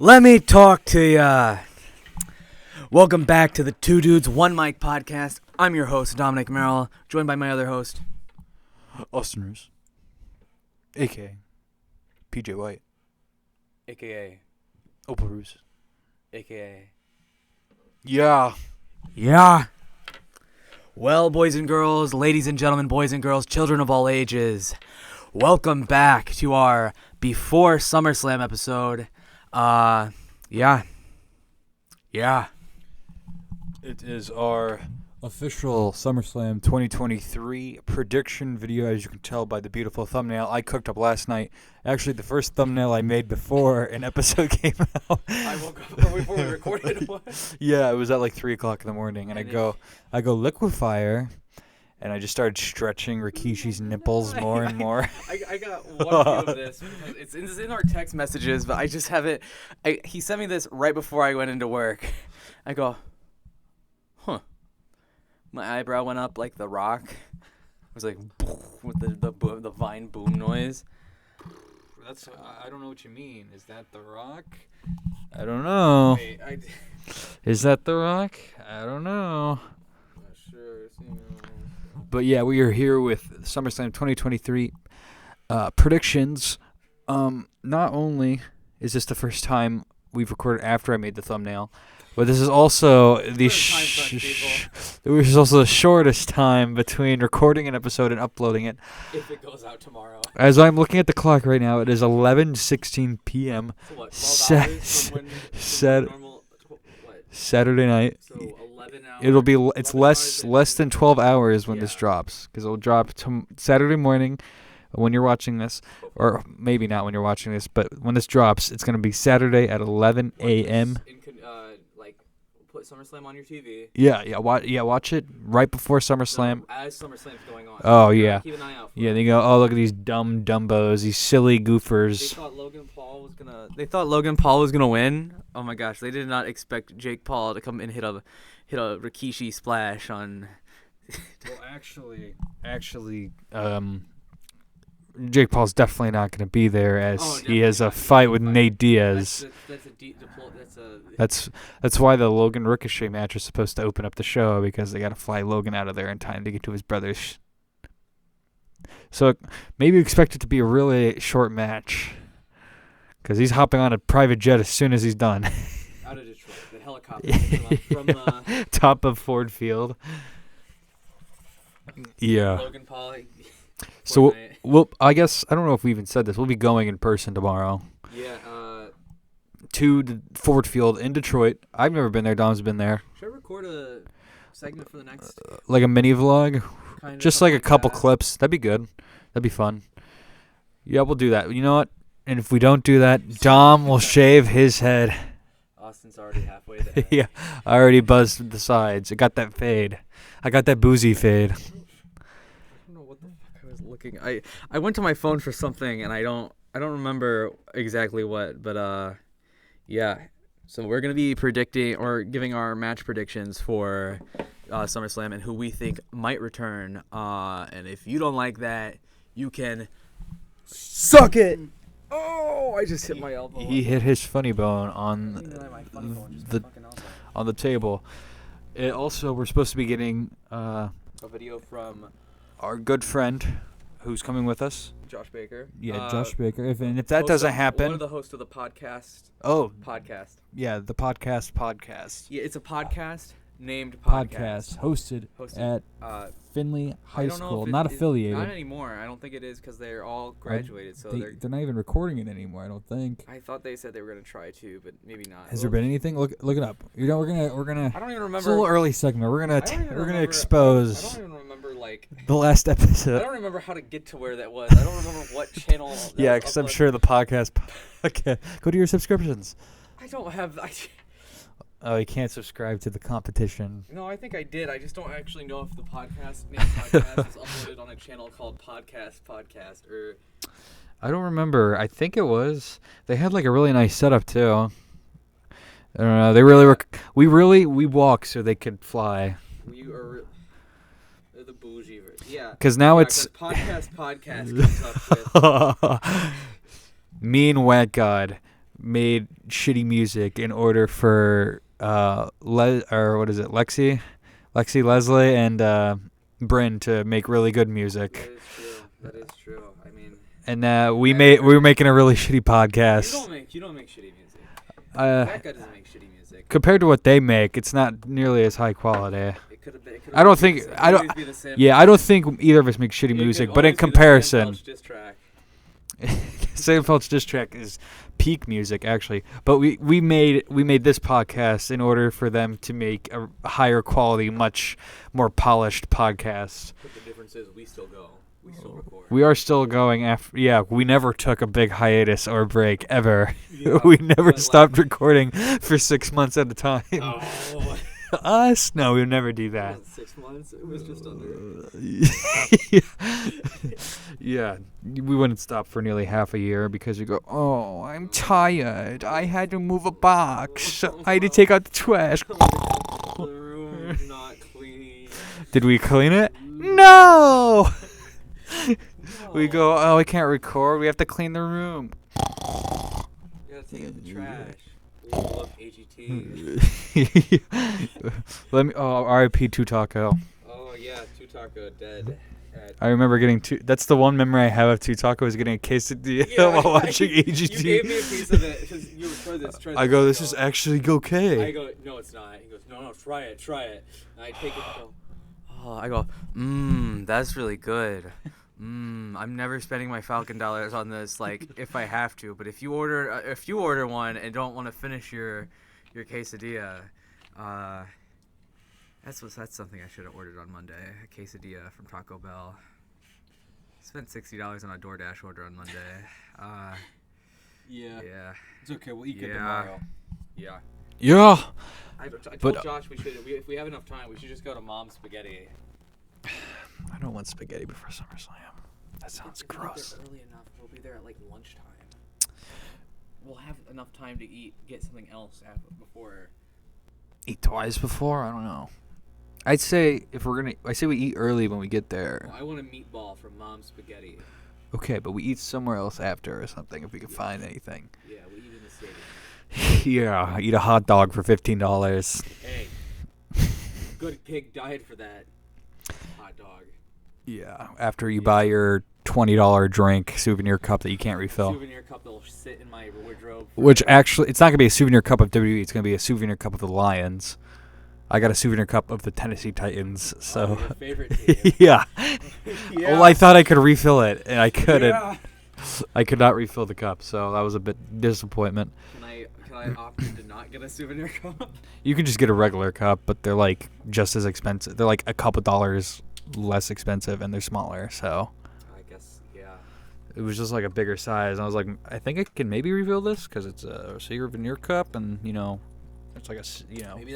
Let me talk to ya. Welcome back to the Two Dudes, One Mic podcast. I'm your host, Dominic Merrill, joined by my other host, Austin Roos, a.k.a. PJ White, a.k.a. Opal Roos, a.k.a. Yeah. Well, boys and girls, ladies and gentlemen, boys and girls, children of all ages, welcome back to our Before SummerSlam episode. Yeah. It is our official SummerSlam 2023 prediction video, as you can tell by the beautiful thumbnail I cooked up last night. Actually, the first thumbnail I made before an episode came out. I woke up before we recorded. Yeah, it was at like 3 o'clock in the morning, and I go liquefier, and I just started stretching Rikishi's nipples more and more. I got one view of this. It's in our text messages, but I just haven't. He sent me this right before I went into work. I go, huh. My eyebrow went up like The Rock. It was like with the Vine boom noise. That's I don't know what you mean. Is that The Rock? I don't know. Wait, Is that The Rock? I don't know. Not sure. But yeah, we are here with SummerSlam 2023 predictions. Not only is this the first time we've recorded after I made the thumbnail, but this is also the shortest time between recording an episode and uploading it. If it goes out tomorrow. As I'm looking at the clock right now, it is 11:16 p.m. So what, 12 hours from normal, Saturday night. So 11 hours. It'll be it's less than 12 hours when this drops, because it'll drop Saturday morning when you're watching this, or maybe not when you're watching this, but when this drops, it's going to be Saturday at 11 a.m. Put SummerSlam on your TV. Watch it right before SummerSlam. As SummerSlam's going on. Oh, yeah. Keep an eye out for Yeah, they go, oh, look at these dumb dumbos, these silly goofers. They thought Logan Paul was gonna win. Oh my gosh, they did not expect Jake Paul to come and hit a Rikishi splash on. Well, actually, Jake Paul's definitely not going to be there, as he has a fight with Nate Diaz. That's why the Logan Ricochet match is supposed to open up the show, because they got to fly Logan out of there in time to get to his brothers. So maybe expect it to be a really short match, because he's hopping on a private jet as soon as he's done. Out of Detroit, the helicopter from the top of Ford Field. Yeah. Logan Paul. So I guess, I don't know if we even said this, we'll be going in person tomorrow. Yeah. To the Ford Field in Detroit. I've never been there. Dom's been there. Should I record a segment for the next? Like a mini vlog? Just like a couple that. clips. That'd be good. That'd be fun. Yeah, we'll do that. You know what? And if we don't do that, Dom will shave his head. Austin's already halfway there. Yeah, I already buzzed the sides. I got that fade. I got that boozy fade. I don't know what the fuck I was looking. I went to my phone for something, and I don't remember exactly what, but yeah. So we're gonna be predicting or giving our match predictions for SummerSlam and who we think might return. And if you don't like that, you can suck it. Oh, I just hit my elbow. He hit his funny bone on the table. It also, we're supposed to be getting a video from our good friend who's coming with us, Josh Baker. Yeah, Josh Baker. If that doesn't happen, one of the hosts of the podcast. Oh, podcast. Yeah, the podcast. Yeah, it's a podcast named Podcast hosted at Findlay High School, not affiliated. Not anymore. I don't think it is, because they're all graduated. So they're not even recording it anymore, I don't think. I thought they said they were gonna try to, but maybe not. Has there been anything? Look it up. You know, we're gonna. I don't even remember. It's a little early segment. We're gonna expose. I don't even remember the last episode. I don't remember how to get to where that was. I don't remember what channel. Yeah, because I'm sure the podcast. Okay, go to your subscriptions. I don't have. Oh, you can't subscribe to the competition. No, I think I did. I just don't actually know if the podcast is uploaded on a channel called Podcast or. I don't remember. I think it was. They had like a really nice setup too. I don't know. They really were. We walked so they could fly. We are the bougie version. Yeah. Because now it's podcast comes up with Mean Wet God made shitty music in order for Lexi, Leslie, and Bryn to make really good music. That is true. I mean, and we were making a really shitty podcast. You don't make shitty music. Becca doesn't make shitty music. Compared to what they make, it's not nearly as high quality. It could have been. I don't think either of us make shitty music, but in comparison, Sam Felch diss track is peak music actually. But we made this podcast in order for them to make a higher quality, much more polished podcast. But the difference is we still go. We still record. We are still going after. Yeah, we never took a big hiatus or break ever. Yeah, we never stopped recording for 6 months at a time. Oh. Us? No, we would never do that. It wasn't 6 months. It was just under. Yeah, we wouldn't stop for nearly half a year because you go, oh, I'm tired. I had to move a box. I had to take out the trash. The room is not clean. Did we clean it? No! We go, oh, we can't record. We have to clean the room. You gotta take out the trash. We love AGT. R.I.P. Two Taco. Oh yeah, Two Taco dead. I remember getting that's the one memory I have of Two Taco is getting a quesadilla while watching AGT. You gave me a piece of it because you were try this. I go, this is actually okay. I go, no, it's not. He goes, no, try it. And I take it and go, oh, I go, that's really good. I'm never spending my Falcon dollars on this, like, if I have to. But if you order one and don't want to finish your quesadilla, that's something I should have ordered on Monday. A quesadilla from Taco Bell. Spent $60 on a DoorDash order on Monday. Yeah. It's okay. We'll eat good tomorrow. Yeah. Yeah. I told Josh if we have enough time, we should just go to Mom's Spaghetti. I don't want spaghetti before SummerSlam. That sounds gross. If early enough, we'll be there at like lunchtime. We'll have enough time to get something else before. Eat twice before? I don't know. I'd say we eat early when we get there. Well, I want a meatball from Mom's Spaghetti. Okay, but we eat somewhere else after or something if we can find anything. Yeah, we eat in the stadium. Yeah, eat a hot dog for $15. Hey, good pig died for that hot dog. Yeah, after you buy your $20 drink souvenir cup that you can't refill. Souvenir cup that'll sit in my wardrobe. Which actually, it's not going to be a souvenir cup of WWE. It's going to be a souvenir cup of the Lions. I got a souvenir cup of the Tennessee Titans. So. Oh, your favorite team. Yeah. Well, I thought I could refill it, and I couldn't. Yeah. I could not refill the cup, so that was a bit disappointment. Can I opt to not get a souvenir cup? You can just get a regular cup, but they're like just as expensive. They're like a couple dollars less expensive, and they're smaller. So. I guess, yeah. It was just like a bigger size. And I was like, I think I can maybe refill this because it's a souvenir cup, and it's like a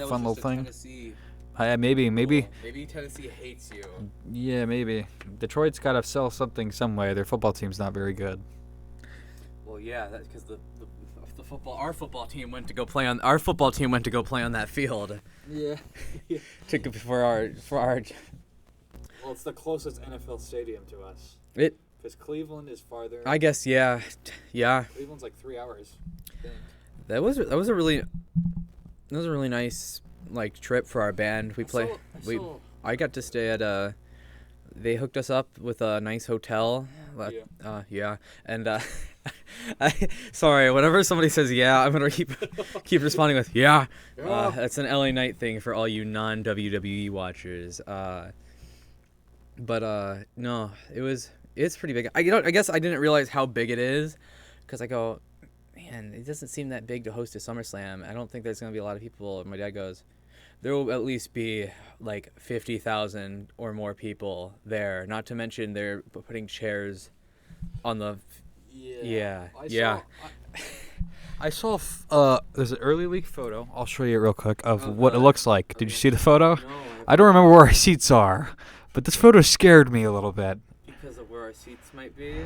fun little thing. Tennessee. Maybe. Maybe Tennessee hates you. Yeah, maybe. Detroit's got to sell something some way. Their football team's not very good. Well, yeah, that's because our football team went to go play on that field. Yeah. for our. Well, it's the closest NFL stadium to us. Because Cleveland is farther. I guess, yeah. Cleveland's like 3 hours, I think. That was a really nice trip for our band. I got to stay at they hooked us up with a nice hotel. Yeah. And sorry, whenever somebody says yeah, I'm gonna keep responding with yeah. That's an LA Knight thing for all you non-WWE watchers. But no, it's pretty big. I guess I didn't realize how big it is, because I go, man, it doesn't seem that big to host a SummerSlam. I don't think there's gonna be a lot of people. And my dad goes, there will at least be like 50,000 or more people there. Not to mention they're putting chairs on the. Yeah. I saw there's an early leak photo. I'll show you it real quick of what it looks like. Did you see the photo? No. I don't remember where our seats are, but this photo scared me a little bit. Because of where our seats might be?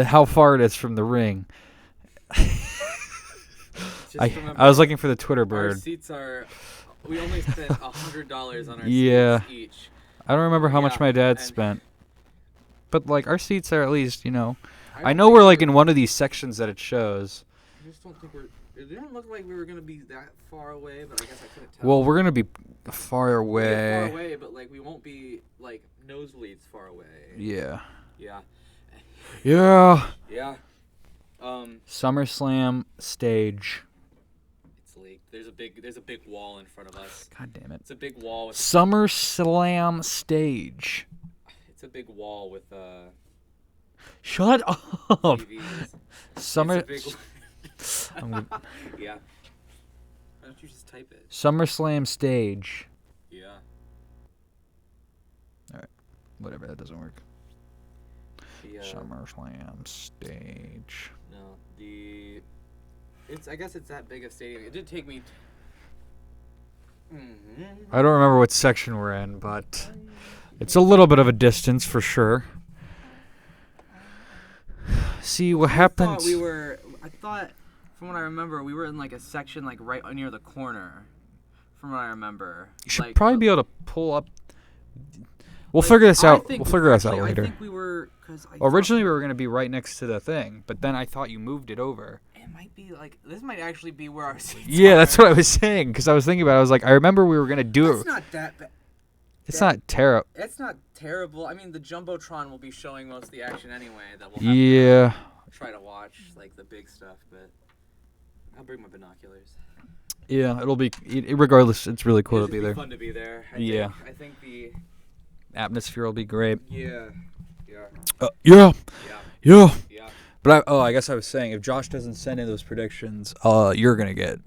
How far it is from the ring. I was looking for the Twitter bird. Our seats are. We only spent $100 on our seats each. I don't remember how much my dad spent. But our seats are at least, I know we're in one of these sections that it shows. I just don't think we're. It didn't look like we were gonna be that far away, but I guess I couldn't tell. Well, we're gonna be far away. Far away, but like we won't be like nosebleeds far away. Yeah. Yeah. Yeah. Yeah. SummerSlam stage. It's leaked. There's a big wall in front of us. God damn it. It's a big wall with SummerSlam stage. It's a big wall with Shut up. TVs. Summer. It's a big yeah. Why don't you just type it? SummerSlam stage. Yeah. All right. Whatever. That doesn't work. The, SummerSlam stage. No, I guess it's that big a stadium. It did take me. I don't remember what section we're in, but it's a little bit of a distance for sure. See what happens. I thought, from what I remember, we were in like a section like right near the corner. From what I remember. You should probably be able to pull up. We'll figure this out. We'll figure this out later. I think we were, originally we were going to be right next to the thing, but then I thought you moved it over. It might be like, this might actually be where our seats Yeah, are. that's what I was saying, because I was thinking about it. I was like, I remember we were going to do it. It's not that bad. It's not terrible. It's not terrible. I mean, the Jumbotron will be showing most of the action anyway. That we'll have to try to watch, like the big stuff, but I'll bring my binoculars. Yeah, it'll be, regardless, it's really cool to be there. Fun to be there. I think the atmosphere will be great. Yeah. Yeah. But I guess I was saying, if Josh doesn't send in those predictions, you're gonna get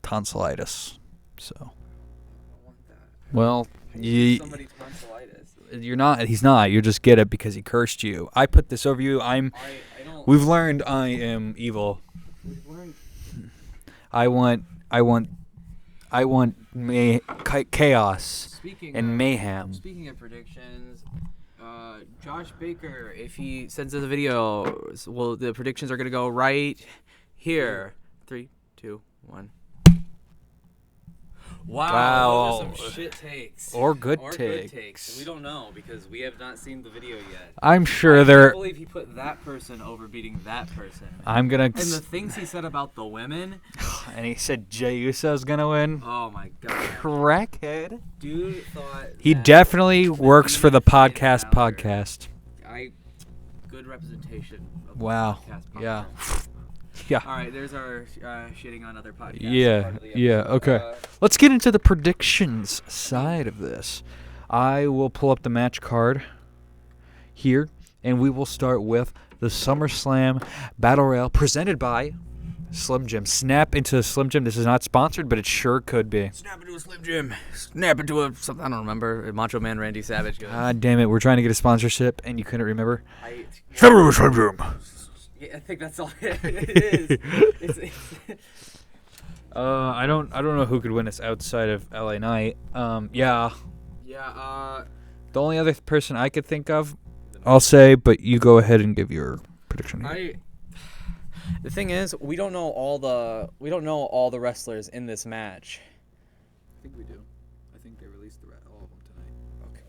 tonsillitis. So. I don't want that. Well, Somebody tonsillitis. You're not. He's not. You just get it because he cursed you. I put this over you. We've learned I am evil. We've learned. I want chaos and mayhem. Speaking of predictions, Josh Baker, if he sends us a video, the predictions are gonna go right here. 3, 2, 1. Wow. Those are some shit takes. Or good takes. We don't know because we have not seen the video yet. I'm sure I can't believe he put that person over beating that person. And the things he said about the women. And he said Jey Uso's gonna win. Oh my god. Crackhead. Dude thought he definitely works for the podcast. Good representation. Of wow. The podcast. Yeah. Yeah. All right, there's our shitting on other podcasts. Yeah. Okay. Let's get into the predictions side of this. I will pull up the match card here, and we will start with the SummerSlam Battle Royale presented by Slim Jim. Snap into a Slim Jim. This is not sponsored, but it sure could be. Snap into a Slim Jim. Snap into something I don't remember. Macho Man Randy Savage goes. God damn it! We're trying to get a sponsorship, and you couldn't remember. Snap into a Slim Jim. Yeah, I think that's all it is. I don't know who could win this outside of LA Knight. Yeah. The only other person I could think of, I'll say, but you go ahead and give your prediction here. The thing is, we don't know all the wrestlers in this match. I think we do. I think they released all of them tonight. Okay.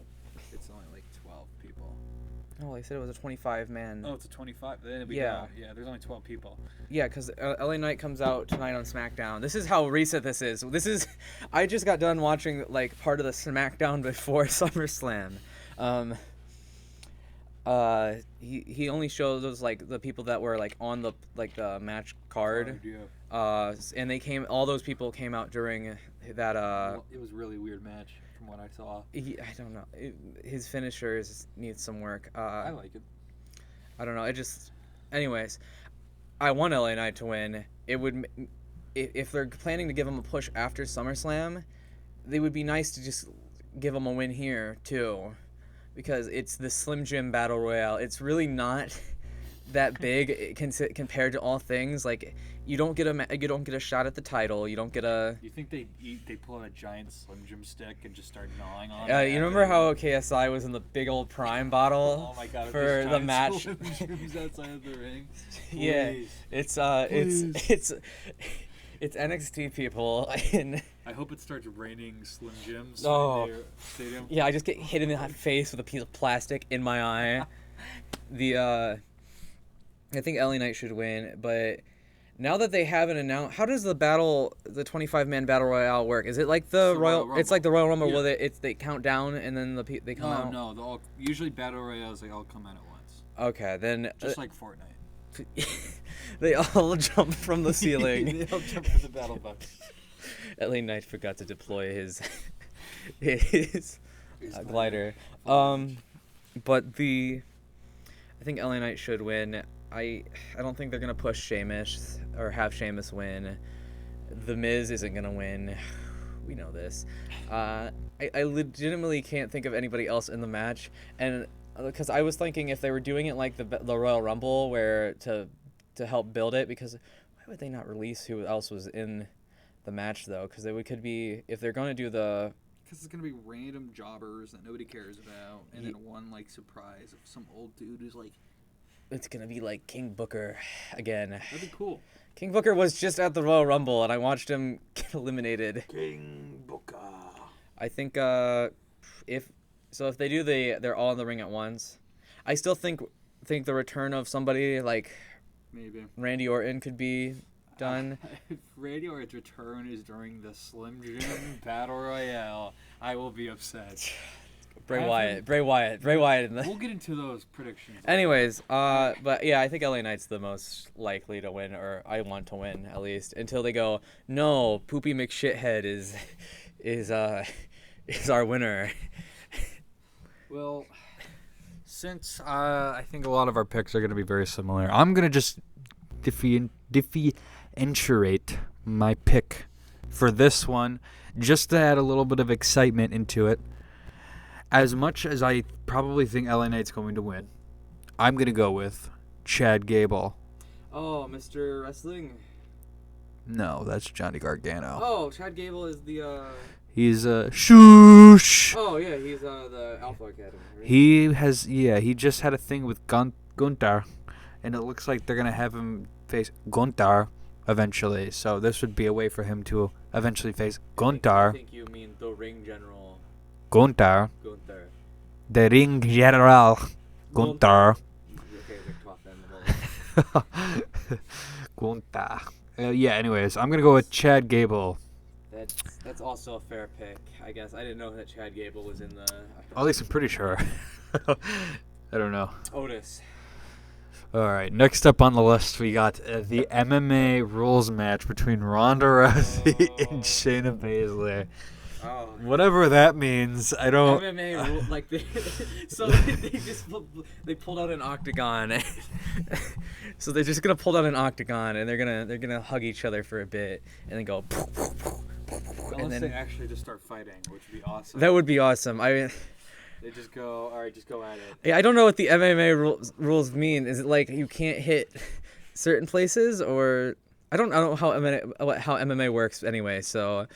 It's only like 12 people. Oh, they said it was a 25-man. Oh, it's a 25. Then yeah. Yeah, there's only 12 people. Yeah, because LA Knight comes out tonight on SmackDown. This is how recent this is. I just got done watching like part of the SmackDown before SummerSlam. He only shows those like the people that were like on the match card. And all those people came out during that. It was a really weird match from what I saw. I don't know. His finishers need some work. I like it. I don't know. Anyways, I want LA Knight to win. It would, if they're planning to give him a push after SummerSlam, they would be nice to just give him a win here too, because it's the Slim Jim Battle Royale. It's really not that big compared to all things. Like you don't get a shot at the title. You don't get a. You think they pull out a giant Slim Jim stick and just start gnawing on it? You remember how KSI was in the big old Prime bottle? Oh my god! For the match. Slim Jims outside of the ring. Yeah, it's NXT people. I hope it starts raining Slim Jims in their stadium. Yeah, I just get hit in the face with a piece of plastic in my eye. I think LA Knight should win, but Now that they haven't announced, how does the 25-man battle royale work? Is it like the Royal? It's like the Royal Rumble where they count down and then they come out. No. Usually battle royales they all come out at once. Okay, then just like Fortnite. They all jump from the ceiling. They all jump from the battle bus. LA Knight forgot to deploy his glider. But I think LA Knight should win. I don't think they're gonna push Sheamus or have Sheamus win. The Miz isn't gonna win. We know this. I legitimately can't think of anybody else in the match, and because I was thinking if they were doing it like the Royal Rumble, where to help build it, because why would they not release who else was in the match though? Because they could be, if they're gonna do the. Because it's gonna be random jobbers that nobody cares about, and then one like surprise of some old dude who's like. It's going to be like King Booker again. That'd be cool. King Booker was just at the Royal Rumble, and I watched him get eliminated. King Booker. I think if they do they're all in the ring at once, I still think the return of somebody like maybe Randy Orton could be done. If Randy Orton's return is during the Slim Jim Battle Royale, I will be upset. Bray Wyatt. We'll get into those predictions. Anyways, but yeah, I think LA Knight's the most likely to win, or I want to win at least, until they go, no, Poopy McShithead is our winner. Well, since I think a lot of our picks are going to be very similar, I'm going to just differentiate my pick for this one, just to add a little bit of excitement into it. As much as I probably think LA Knight's going to win, I'm going to go with Chad Gable. Oh, Mr. Wrestling? No, that's Johnny Gargano. Oh, Chad Gable is the, He's, shoosh! Oh, yeah, he's, the Alpha Academy. Right? He just had a thing with Gunther, and it looks like they're going to have him face Gunther eventually, so this would be a way for him to eventually face Gunther. I think you mean the Ring General. Gunther. The Ring General. Gunther. Gunther. Anyways, I'm going to go with Chad Gable. That's also a fair pick, I guess. I didn't know that Chad Gable was in the... At least I'm pretty sure. I don't know. Otis. All right, next up on the list, we got the MMA rules match between Ronda Rousey and Shayna Baszler. Oh. Whatever that means, I don't. MMA rule, like they pulled out an octagon, so they're just gonna pull out an octagon and they're gonna hug each other for a bit and then go. Unless they actually just start fighting, which would be awesome. That would be awesome. I mean, they just go, all right, just go at it. I don't know what the MMA rules mean. Is it like you can't hit certain places, or I don't know how MMA works anyway. So.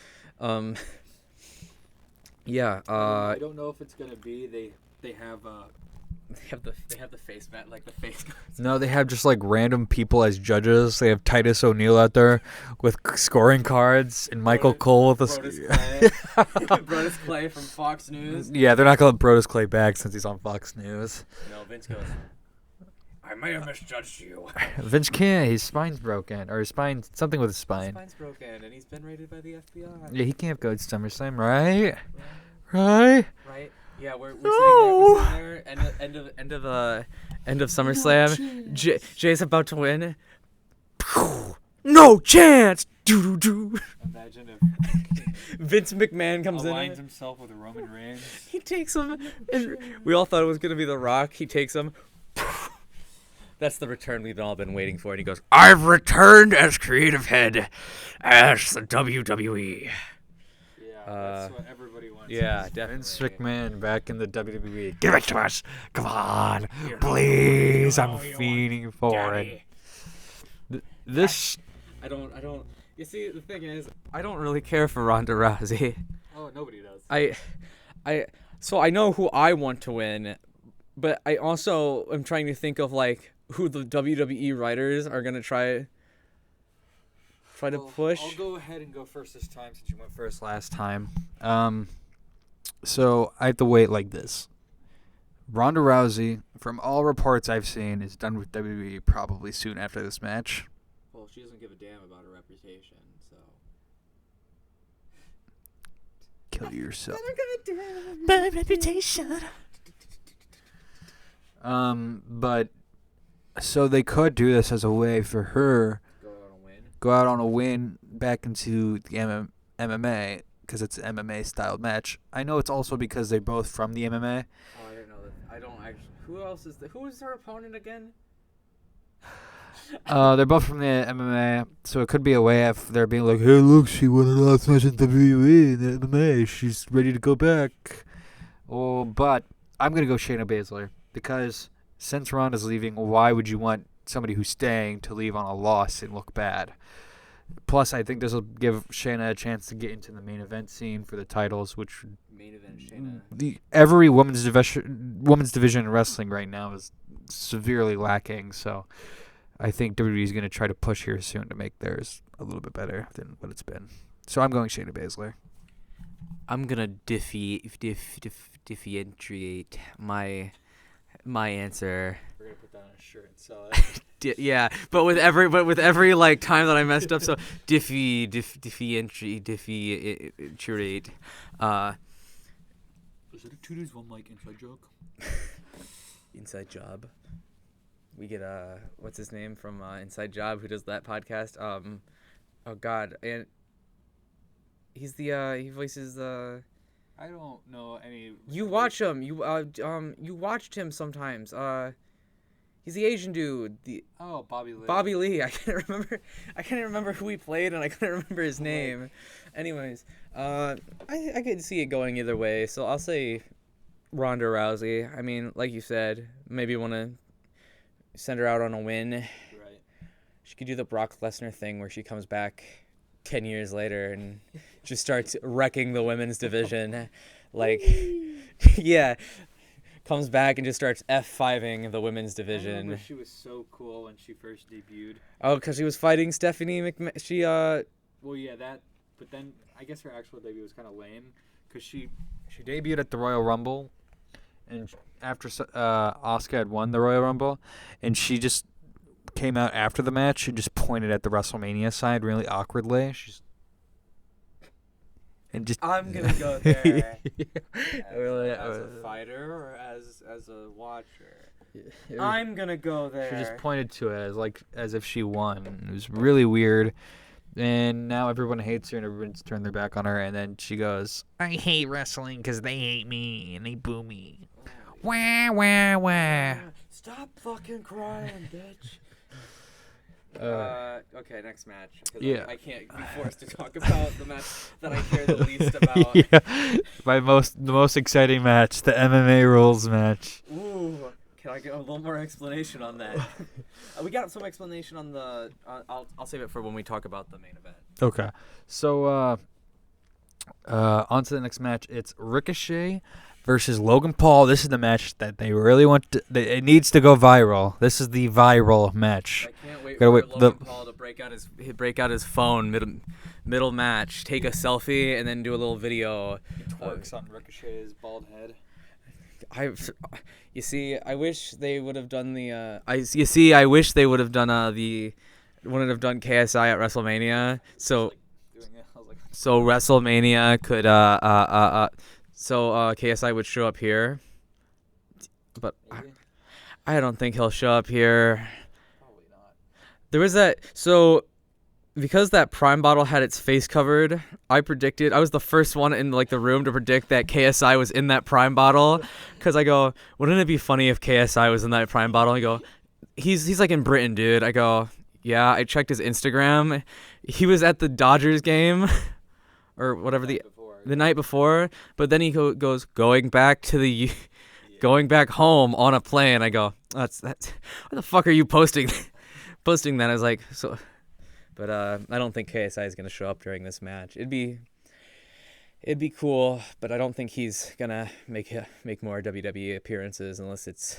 Yeah. I don't know if it's gonna be they have the face mat, like the face guards. No, they have just like random people as judges. They have Titus O'Neil out there with scoring cards and Michael Cole with Brodus Clay from Fox News. Yeah, they're not gonna let Brodus Clay back since he's on Fox News. No, Vince goes, I may have misjudged you. Vince can't. His spine's broken, or something with his spine. His spine's broken, and he's been raided by the FBI. Yeah, he can't go to SummerSlam, right? Right? Right. Yeah, we're sitting there. End of SummerSlam. Jay's about to win. No chance. Imagine if Vince McMahon comes in. Aligns himself with Roman Reigns. He takes him, and we all thought it was gonna be The Rock. He takes him. That's the return we've all been waiting for. And he goes, I've returned as creative head as the WWE. Yeah, that's what everybody wants. Yeah, definitely. Vince McMahon back in the WWE. Give it to us. Come on. Please. I'm feeding for it. This... I don't... You see, the thing is, I don't really care for Ronda Rousey. Oh, nobody does. So I know who I want to win, but I also am trying to think of, like, who the WWE writers are going to try to push. I'll go ahead and go first this time since you went first last time. So I have to wait like this. Ronda Rousey, from all reports I've seen, is done with WWE probably soon after this match. Well, Well, she doesn't give a damn about her reputation, so. Kill yourself. My reputation. But so they could do this as a way for her go out on a win back into the MMA because it's an MMA styled match. I know it's also because they're both from the MMA. Oh, I didn't know that. I don't actually. Who is her opponent again? They're both from the MMA, so it could be a way of they're being like, hey, look, she won her last match in WWE in the MMA. She's ready to go back. Oh, but I'm going to go Shayna Baszler because since Ronda's leaving, why would you want somebody who's staying to leave on a loss and look bad? Plus, I think this will give Shayna a chance to get into the main event scene for the titles, which Main event Shayna. Every women's division in wrestling right now is severely lacking, so I think WWE is going to try to push here soon to make theirs a little bit better than what it's been. So I'm going Shayna Baszler. I'm gonna differentiate my answer. We're gonna put that on a shirt and sell it. Yeah, but with every like time that I messed up, so differentiate. Is it a 2 dudes 1 mic inside joke? Inside Job. We get what's his name from Inside Job who does that podcast? Oh God, and he's the he voices the. I don't know any. You watch him. You watched him sometimes. He's the Asian dude. Bobby Lee. Bobby Lee. I can't remember who he played, and I couldn't remember his name. Anyways, I could see it going either way. So I'll say Ronda Rousey. I mean, like you said, maybe want to send her out on a win. Right. She could do the Brock Lesnar thing where she comes back 10 years later and just starts wrecking the women's division. Like, yeah. Comes back and just starts F5ing the women's division. I remember she was so cool when she first debuted. Oh, because she was fighting Stephanie McMahon. Well, yeah, that. But then I guess her actual debut was kind of lame because she debuted at the Royal Rumble, and after Asuka had won the Royal Rumble, and she just came out after the match and just pointed at the WrestleMania side really awkwardly. I'm gonna go there. as a fighter or as a watcher. I'm gonna go there. She just pointed to it as if she won. It was really weird. And now everyone hates her and everyone's turned their back on her. And then she goes, I hate wrestling because they hate me and they boo me. Wah, wah, wah. Stop fucking crying, bitch. Okay, next match. Yeah. I can't be forced to talk about the match that I care the least about. Yeah. The most exciting match, the MMA rules match. Ooh. Can I get a little more explanation on that? We got some explanation on the. I'll save it for when we talk about the main event. Okay. So, on to the next match. It's Ricochet versus Logan Paul. This is the match that they really want to. It needs to go viral. This is the viral match. I can't wait for Logan Paul to break out his phone middle match, take a selfie, and then do a little video. He twerks on Ricochet's bald head. You see, I wish they would have done the. I wish they would have done wouldn't have done KSI at WrestleMania. So WrestleMania could so KSI would show up here, but I don't think he'll show up here. Probably not. There was that because that Prime bottle had its face covered. I was the first one in the room to predict that KSI was in that Prime bottle, because I go, wouldn't it be funny if KSI was in that Prime bottle? I go, he's like in Britain, dude. I go, yeah. I checked his Instagram. He was at the Dodgers game, or whatever the night before. But then he goes going back home on a plane. I go, that's what the fuck are you posting? Posting that? I was like, so. But I don't think KSI is gonna show up during this match. It'd be cool, but I don't think he's gonna make more WWE appearances unless it's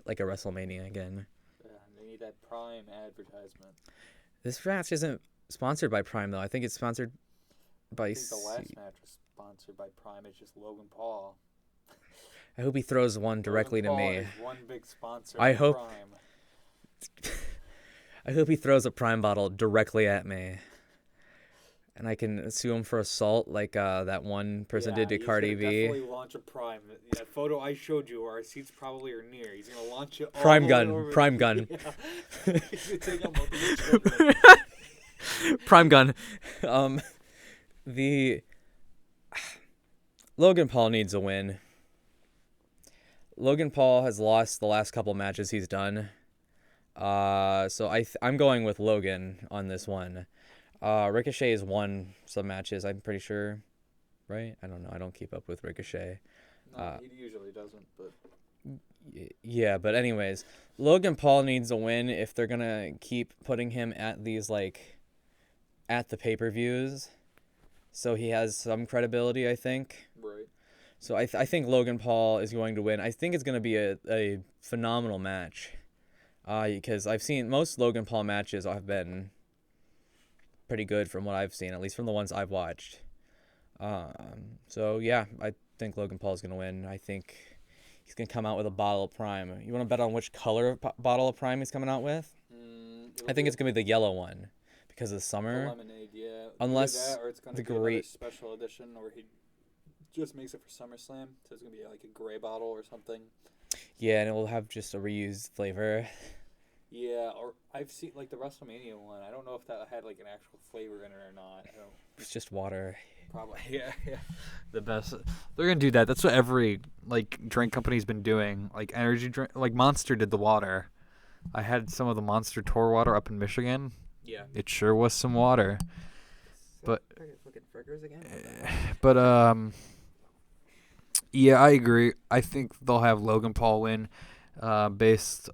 like a WrestleMania again. Yeah, they need that Prime advertisement. This match isn't sponsored by Prime though. I think it's sponsored by. I think the last match was sponsored by Prime. It's just Logan Paul. I hope he throws one directly to me. Is one big sponsor. I hope. Prime. I hope he throws a Prime bottle directly at me. And I can sue him for assault like that one person did to Cardi B. Definitely launch a Prime. That photo I showed you, our seats probably are near. He's going to launch it all Prime the gun. way over Prime the- gun. Yeah. He's going to take out multiple children. Prime gun. The Logan Paul needs a win. Logan Paul has lost the last couple matches he's done. So I'm going with Logan on this one. Ricochet has won some matches, I'm pretty sure. Right? I don't know. I don't keep up with Ricochet. No, he usually doesn't, but... Yeah, but anyways, Logan Paul needs a win if they're going to keep putting him at these, at the pay-per-views. So he has some credibility, I think. Right. So I think Logan Paul is going to win. I think it's going to be a phenomenal match. Because I've seen most Logan Paul matches have been pretty good from what I've seen, at least from the ones I've watched. So yeah, I think Logan Paul is going to win. I think he's going to come out with a bottle of Prime. You want to bet on which color of bottle of Prime he's coming out with? I think it's going to be the yellow one because of summer. The lemonade, yeah. Unless that, or it's gonna the be another great special edition, or he just makes it for SummerSlam, so it's going to be like a gray bottle or something. Yeah, and it will have just a reused flavor. Yeah, or I've seen like the WrestleMania one. I don't know if that had like an actual flavor in it or not. I don't. It's just water. Probably. Yeah. The best. They're gonna do that. That's what every drink company's been doing. Like energy drink, like Monster did the water. I had some of the Monster Tour water up in Michigan. Yeah. It sure was some water. But yeah, I agree. I think they'll have Logan Paul win, based,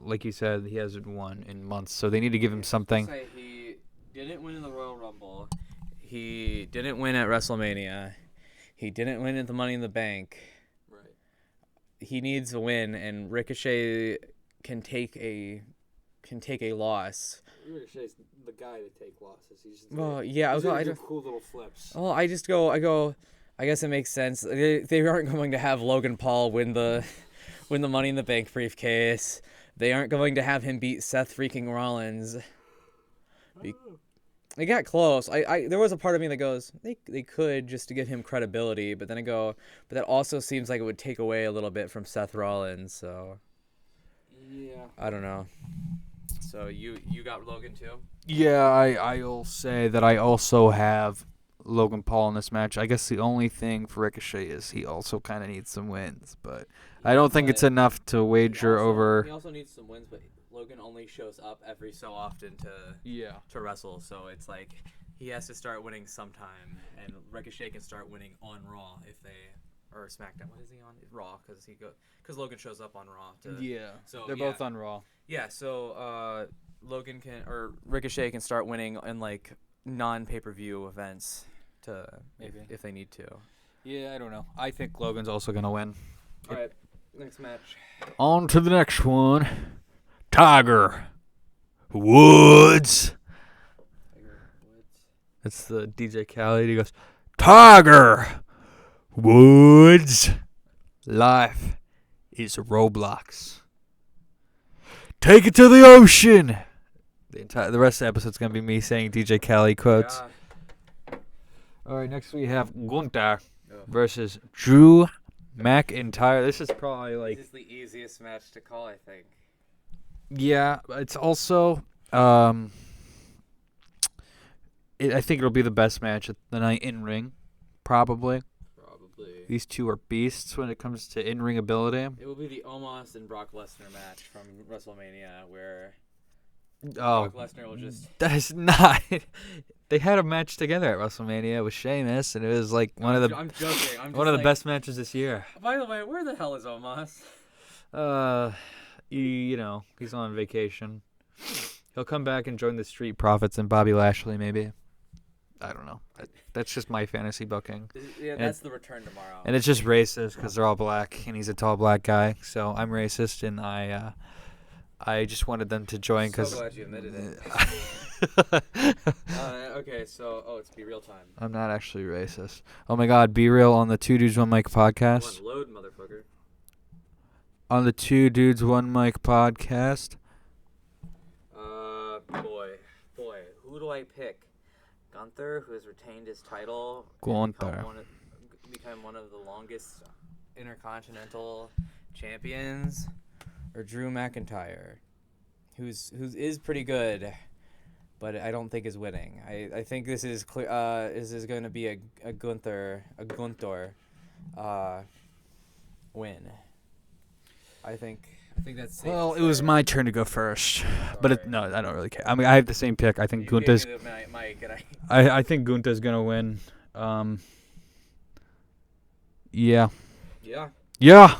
like you said, he hasn't won in months, so they need to give him something. He didn't win in the Royal Rumble. He didn't win at WrestleMania. He didn't win at the Money in the Bank. Right. He needs a win, and Ricochet can take a loss. Ricochet's the guy to take losses. He's just I cool little flips. Oh, I go. I guess it makes sense. They aren't going to have Logan Paul win the Money in the Bank briefcase. They aren't going to have him beat Seth freaking Rollins. They got close. There was a part of me that goes, they could just to give him credibility, but then I go, but that also seems like it would take away a little bit from Seth Rollins. So Yeah. I don't know. So you got Logan too? Yeah, I'll say that I also have Logan Paul in this match. I guess the only thing for Ricochet is he also kind of needs some wins, but I don't think it's enough to wager over. He also needs some wins, but Logan only shows up every so often to wrestle, so it's like he has to start winning sometime, and Ricochet can start winning on Raw or SmackDown. What is he on? Raw, because Logan shows up on Raw. So they're both on Raw. Yeah, so Ricochet can start winning in non-pay-per-view events if they need to. Yeah, I don't know. I think Logan's also gonna win. All right, next match. On to the next one. Tiger Woods. That's the DJ Khaled. He goes, Tiger Woods. Life is Roblox. Take it to the ocean. The rest of the episode's going to be me saying DJ Khaled quotes. Yeah. All right, next we have Gunther versus Drew McIntyre. This is probably This is the easiest match to call, I think. Yeah, it's also I think it'll be the best match of the night in ring, probably. These two are beasts when it comes to in ring ability. It will be the Omos and Brock Lesnar match from WrestleMania, where Brock Lesnar will just. That is not. They had a match together at WrestleMania with Sheamus, and it was one of the. I'm joking. One of the best matches this year. By the way, where the hell is Omos? He's on vacation. He'll come back and join the Street Profits and Bobby Lashley, maybe. I don't know. That's just my fantasy booking. Yeah, that's the return tomorrow. And it's just racist because they're all black, and he's a tall black guy. So I'm racist, and I just wanted them to join because. So glad you admitted it. Okay, so it's Be Real time. I'm not actually racist. Oh my God, Be Real on the Two Dudes One Mic podcast. Load, motherfucker. On the Two Dudes One Mic podcast. do I pick? Gunther, who has retained his title, Gunther. become one of the longest intercontinental champions, or Drew McIntyre, who's pretty good, but I don't think is winning. I think this is clear. This is going to be a Gunther win. I think that's safe. Well, it was my turn to go first, but no, I don't really care. I mean, I have the same pick. I think Gunther's. I think Gunther's gonna win. Yeah. Yeah. Yeah.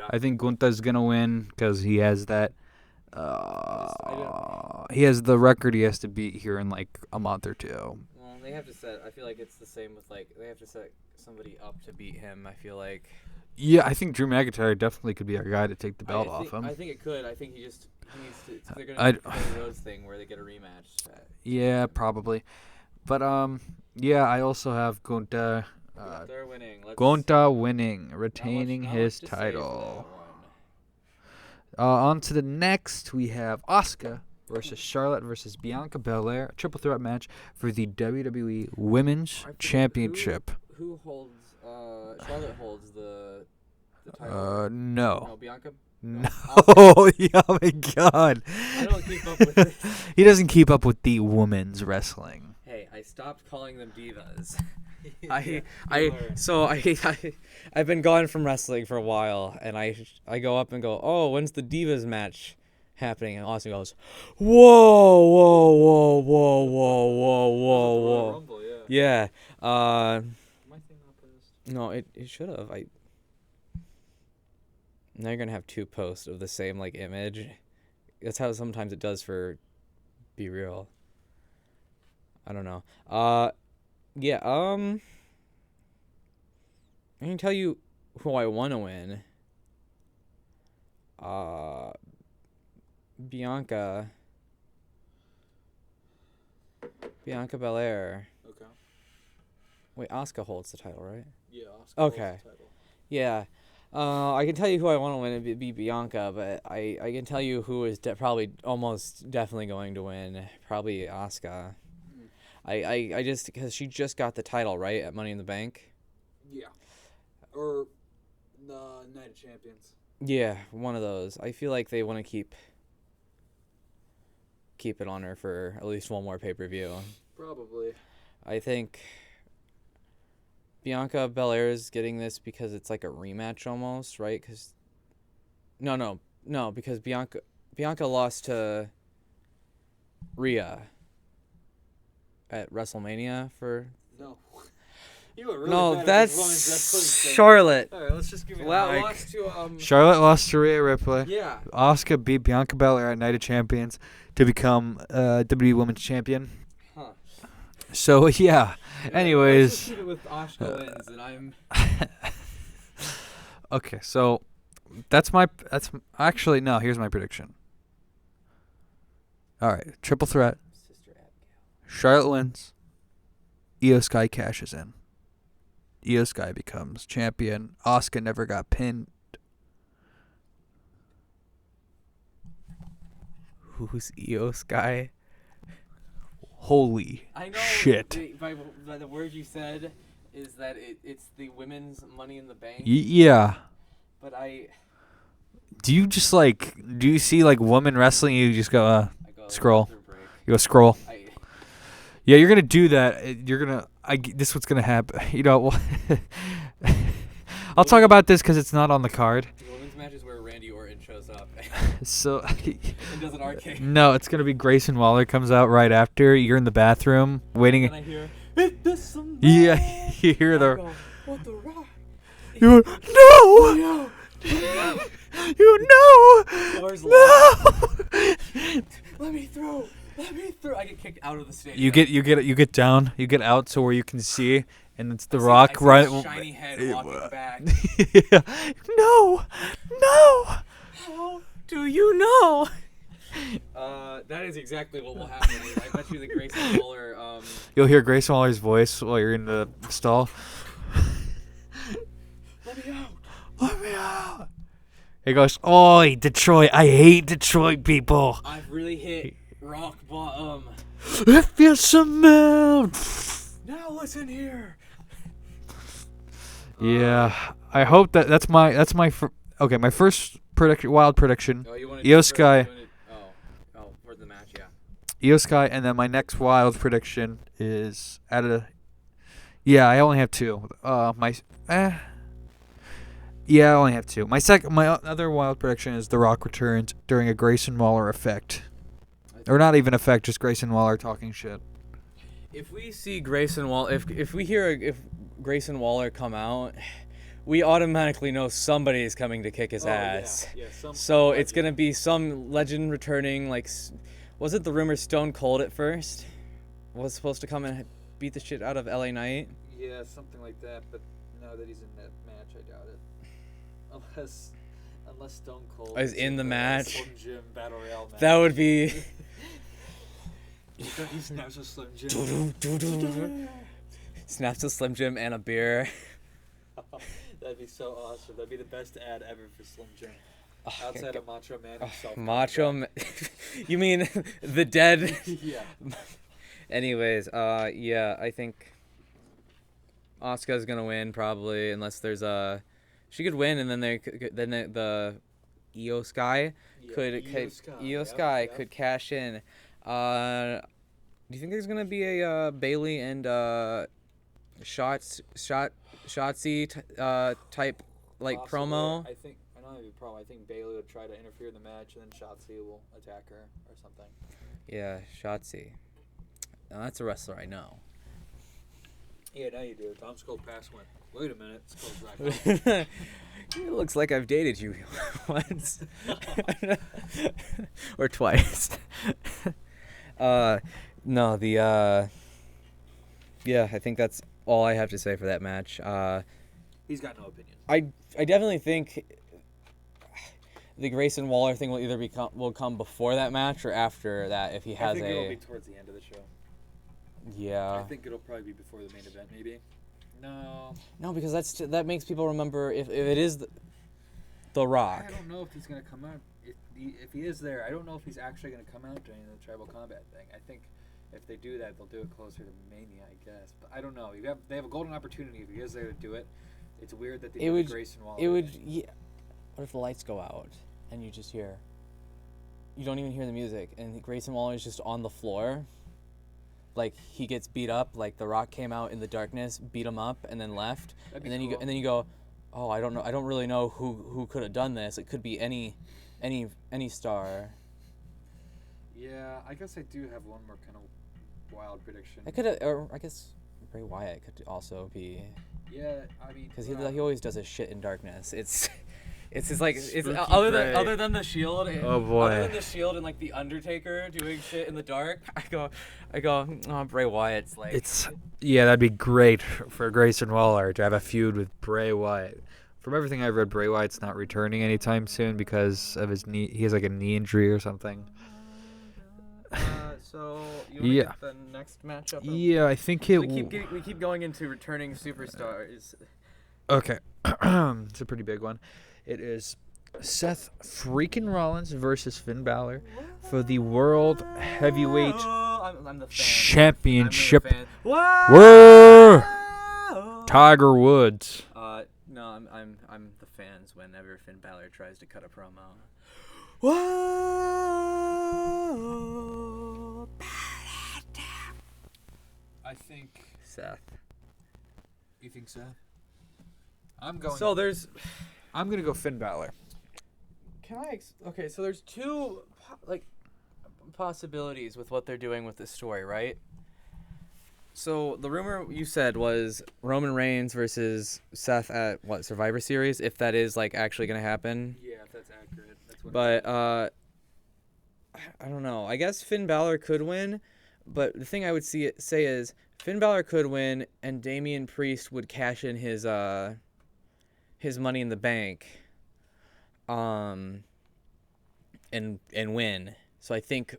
I think Gunther's gonna win because he has that. He has the record he has to beat here in like a month or two. Well, they have to set. I feel like it's the same with like they have to set somebody up to beat him. I feel like. Yeah, I think Drew McIntyre definitely could be a guy to take the belt off him. I think it could. I think he needs to. They're gonna do the Rhodes thing where they get a rematch. Yeah, probably. But yeah, I also have Gunther. Gunther winning. Gunther winning, retaining his title. On to the next, we have Asuka versus Charlotte versus Bianca Belair, a triple threat match for the WWE Women's Championship. Who holds? Charlotte holds the title. No. No, Bianca. No. Oh my God. I don't keep up with this. He doesn't keep up with the women's wrestling. Hey, I stopped calling them divas. I've been gone from wrestling for a while, and I go up and go, oh, when's the divas match happening? And Austin goes, whoa. Rumble, Yeah. My thing not posted. No, it should have. Now you're gonna have two posts of the same like image. That's how sometimes it does for Be Real. I don't know. Yeah, I can tell you who I want to win. Bianca Belair. Okay. Wait, Asuka holds the title, right? Yeah. Asuka Okay. holds the title. Yeah. I can tell you who I want to win. It'd be Bianca, but I can tell you who is probably almost definitely going to win. Probably Asuka. I just because she just got the title right at Money in the Bank. Yeah. Or the Night of Champions. Yeah, one of those. I feel like they want to keep it on her for at least one more pay-per-view. Probably. I think Bianca Belair is getting this because it's like a rematch almost, right? Because no, because Bianca lost to Rhea at WrestleMania for. No. You were really No, bad at that's this women's wrestling thing. Charlotte. All right, let's just give me Lost to Charlotte lost to Rhea Ripley. Yeah. Asuka beat Bianca Belair at Night of Champions to become WWE Women's Champion. Huh. So yeah. Anyways. Let's just keep it with Asuka wins, and I'm. Okay, so that's actually no. Here's my prediction. All right, triple threat. Sister Abigail. Charlotte wins. Io Sky cashes in. Io Sky becomes champion. Asuka never got pinned. Who's Io Sky? Holy I know shit. By the word you said is that it's the women's Money in the Bank. Yeah. But I. Do you just do you see women wrestling? You just go scroll. Bathroom break. You go scroll. Yeah, you're gonna do that. You're gonna. This is what's gonna happen. You know. I'll talk about this because it's not on the card. The women's match is where Randy Orton shows up. So. And does an arcade. No, it's gonna be Grayson Waller comes out right after. You're in the bathroom waiting. And I hear. Yeah, you hear the. Go, what the rock? You go, no. You know. No. Let me through. I get kicked out of the stadium. You get down. You get out so where you can see, and it's the I Rock see right. a shiny head walking back. Yeah. No. How do you know? That is exactly what will happen. I bet you the Grayson Waller. You'll hear Grayson Waller's voice while you're in the stall. Let me out. He goes, "Oi, Detroit! I hate Detroit people." I've really hit rock bottom. If you smell. Now listen here. Yeah, I hope that's my my first wild prediction. Oh, you want Io Sky. For the match, yeah. Io Sky, and then my next wild prediction is Yeah, I only have two. Yeah, I only have two. My other wild prediction is The Rock returns during a Grayson Waller effect, or not even effect, just Grayson Waller talking shit. If we see Grayson Waller, if we hear if Grayson Waller come out, we automatically know somebody is coming to kick his ass. Yeah, So it's gonna be some legend returning. Like, was it the rumor Stone Cold at first was supposed to come and beat the shit out of LA Knight? Yeah, something like that. But now that he's in that match, I doubt it. Unless Stone Cold is in the match. Slim Jim Battle Royale match. That would be. He snaps a Slim Jim. Snaps a Slim Jim and a beer. That'd be so awesome. That'd be the best ad ever for Slim Jim. Outside of Macho Man himself. Macho Man. You mean the dead? Yeah. Anyways, yeah, I think Asuka's gonna win probably, unless there's she could win, and then the Io Sky could cash in. Do you think there's gonna be a Bailey and Shotzi type like Possibly. promo? I know that'd be a problem. I think Bailey would try to interfere in the match, and then Shotzi will attack her or something. Yeah, Shotzi. Now that's a wrestler I know. Yeah, now you do. Tom Skull Pass went. Wait a minute. Skull's It looks like I've dated you once. Or twice. No, yeah, I think that's all I have to say for that match. He's got no opinion. I definitely think the Grayson Waller thing will come before that match or after that if he has I think it'll be towards the end of the show. Yeah. I think it'll probably be before the main event, maybe. No, because that makes people remember if it is the Rock. I don't know if he's gonna come out. If he is there, I don't know if he's actually gonna come out during the tribal combat thing. I think if they do that, they'll do it closer to Mania, I guess. But I don't know. They have a golden opportunity if he is there to do it. It's weird that they do Grayson Waller. It would. Yeah. What if the lights go out and you just hear? You don't even hear the music, and Grayson Waller is just on the floor. Like he gets beat up, like The Rock came out in the darkness, beat him up, and then left. And then you go, oh, I don't know. I don't really know who could have done this. It could be any star. Yeah, I guess I do have one more kind of wild prediction. I guess Bray Wyatt could also be. Yeah, I mean, because he always does his shit in darkness. It's Spooky other than the Shield. Oh boy. Other than the Shield and like the Undertaker doing shit in the dark, I go. Oh, Bray Wyatt's like. That'd be great for Grayson Waller to have a feud with Bray Wyatt. From everything I've read, Bray Wyatt's not returning anytime soon because of his knee. He has like a knee injury or something. So you want to get the next matchup? Yeah, I think it. We keep going into returning superstars. Okay, it's a pretty big one. It is Seth freaking Rollins versus Finn Balor for the World Heavyweight I'm the fan. Championship. I'm the fan. Whoa! Tiger Woods. No, I'm the fans whenever Finn Balor tries to cut a promo. Whoa! I think Seth. You think Seth? I'm going. So I'm gonna go Finn Balor. Okay, so there's two possibilities with what they're doing with this story, right? So the rumor you said was Roman Reigns versus Seth at Survivor Series, if that is like actually gonna happen. Yeah, if that's accurate. That's what But I don't know. I guess Finn Balor could win, but the thing I would say is Finn Balor could win, and Damian Priest would cash in his Money in the Bank, and win. So I think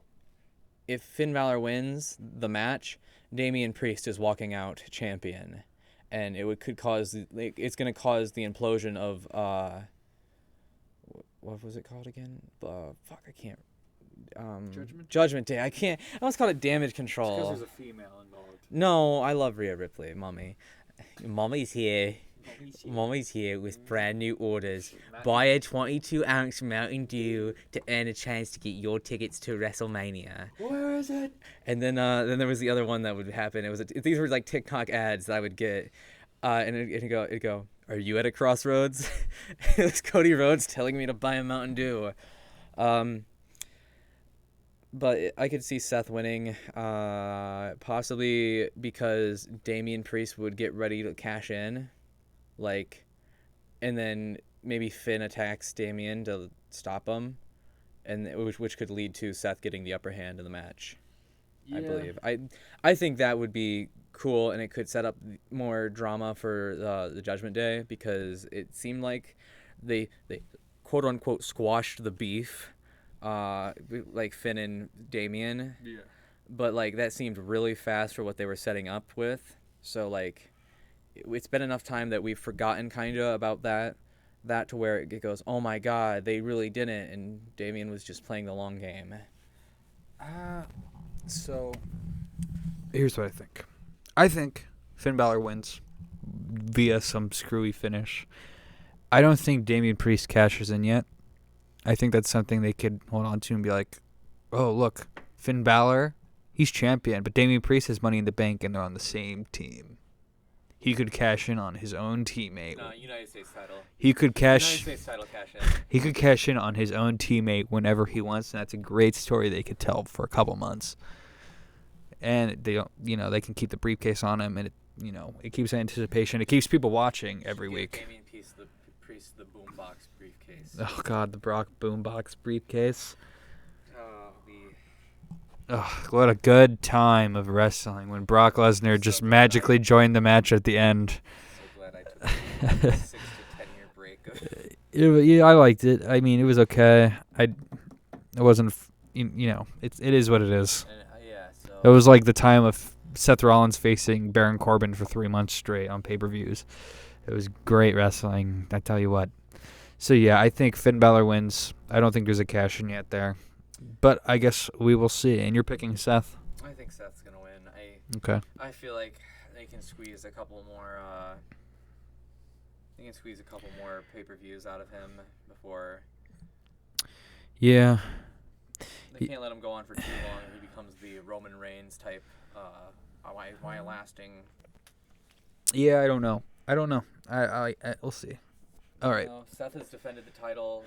if Finn Balor wins the match, Damian Priest is walking out champion, and it's going to cause the implosion of what was it called again? I can't. Judgment Day. I can't. I almost called it Damage Because Control. there's a female involved. No, I love Rhea Ripley, Mommy. Mommy's here. Mommy's here with brand new orders. Buy a 22-ounce Mountain Dew to earn a chance to get your tickets to WrestleMania. Where is it? And then there was the other one that would happen. It was these were like TikTok ads that I would get, and it'd go, "Are you at a crossroads?" It was Cody Rhodes telling me to buy a Mountain Dew. But I could see Seth winning, possibly because Damian Priest would get ready to cash in, and then maybe Finn attacks Damian to stop him, and which could lead to Seth getting the upper hand in the match. Yeah. I believe. I think that would be cool, and it could set up more drama for the Judgment Day, because it seemed like they quote unquote squashed the beef, like Finn and Damian. Yeah. But that seemed really fast for what they were setting up with. So it's been enough time that we've forgotten kind of about that to where it goes, oh my God, they really didn't, and Damian was just playing the long game. So here's what I think. I think Finn Balor wins via some screwy finish. I don't think Damian Priest cashes in yet. I think that's something they could hold on to and be like, oh, look, Finn Balor, he's champion, but Damian Priest has Money in the Bank and they're on the same team. He could cash in on his own teammate. No, United States title. He could cash. United States title cash in. He could cash in on his own teammate whenever he wants, and that's a great story they could tell for a couple months. And they don't, they can keep the briefcase on him, and it keeps anticipation. It keeps people watching every week. Damian Priest the boombox briefcase. Oh God, the Brock boombox briefcase. Oh, what a good time of wrestling when Brock Lesnar just magically joined the match at the end. So glad I took a 6 to 10 year break. Yeah, I liked it. I mean, it was okay. It wasn't, it is what it is. Yeah, so. It was like the time of Seth Rollins facing Baron Corbin for 3 months straight on pay-per-views. It was great wrestling, I tell you what. So yeah, I think Finn Balor wins. I don't think there's a cash-in yet there. But I guess we will see. And you're picking Seth? I think Seth's going to win. Okay. I feel like they can squeeze a couple more pay-per-views out of him before. Yeah. They can't let him go on for too long and he becomes the Roman Reigns type why lasting. Yeah, I don't know. We'll see. All right. Seth has defended the title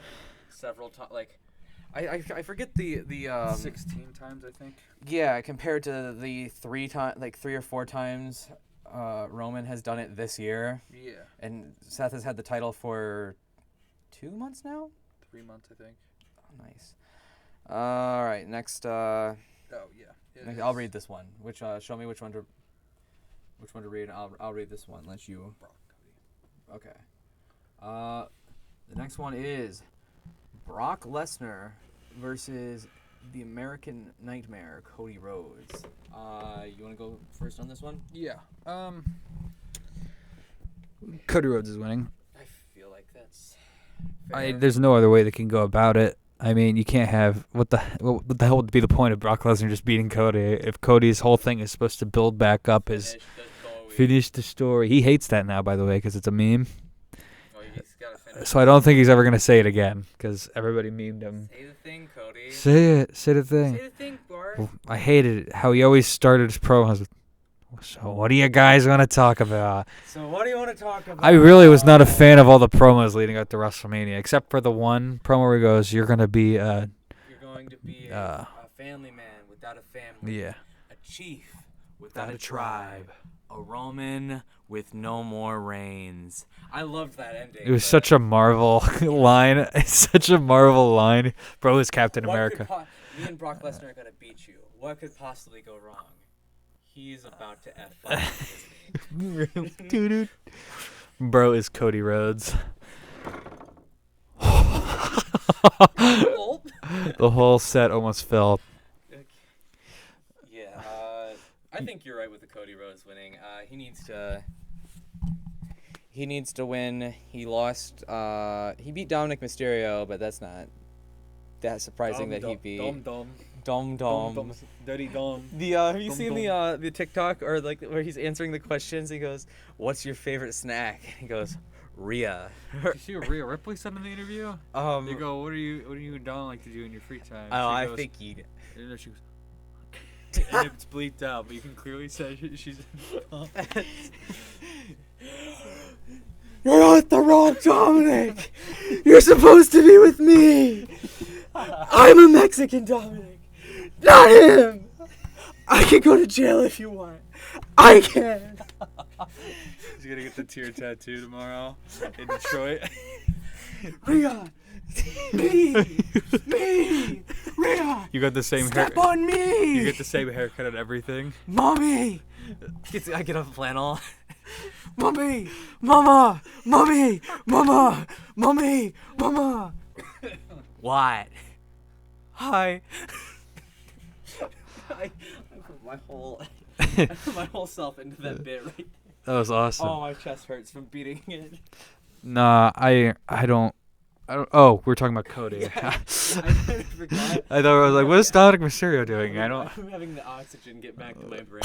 several times. I forget the 16 times, I think. Yeah, compared to the 3 or 4 times Roman has done it this year. Yeah. And Seth has had the title for 2 months now? 3 months, I think. Oh, nice. All right, next. Oh yeah. I'll read this one. Show me which one to read. I'll read this one. Let you. Brock, Cody. Okay. The next one is Brock Lesnar versus the American Nightmare, Cody Rhodes. You want to go first on this one? Yeah. Cody Rhodes is winning. I feel like that's fair. There's no other way they can go about it. I mean, you can't have what the hell would be the point of Brock Lesnar just beating Cody if Cody's whole thing is supposed to build back up his finish the story. He hates that now, by the way, because it's a meme. He's gotta finish. So I don't think he's ever gonna say it again because everybody memed him. Say the thing, Cody. Say it. Say the thing. Say the thing, Bart. I hated how he always started his promos with, so what do you guys want to talk about? So what do you want to talk about? I really was not a fan of all the promos leading up to WrestleMania, except for the one promo where he goes, you're going to be a family man without a family. Yeah. A chief without a tribe. A Roman with no more reigns. I loved that ending. It was such a Marvel line. It's such a Marvel line. Bro is Captain America. Me and Brock Lesnar are going to beat you. What could possibly go wrong? He's about to F up. Dude. Bro is Cody Rhodes. The whole set almost fell. Yeah, I think you're right with the Cody Rhodes winning. He needs to win. He lost. He beat Dominic Mysterio, but that's not that surprising that he beat Dom. Dirty Dom. Have you seen the TikTok or like where he's answering the questions? He goes, "What's your favorite snack?" And he goes, "Rhea." Did you see what Rhea Ripley said in the interview? They go, "What do you and Don like to do in your free time?" Oh, She goes, I think eat it. And then she goes, and it's bleeped out, but you can clearly say she's. You're not the wrong Dominic. You're supposed to be with me. I'm a Mexican Dominic, not him. I can go to jail if you want. I can. He's gonna get the tear tattoo tomorrow in Detroit. Rhea, me, Rhea. You got the same Step on me. You get the same haircut and everything. Mommy. I get a flannel. Mommy, mama, mommy, mama, mommy, mama. What? Hi. I put my whole self into that bit right there. That was awesome. Oh, my chest hurts from beating it. Nah, I don't. Oh, we're talking about Cody. Yeah, I kind of forgot. I thought I was like, what is Dominic Mysterio doing? I don't. I'm having the oxygen get back to my brain.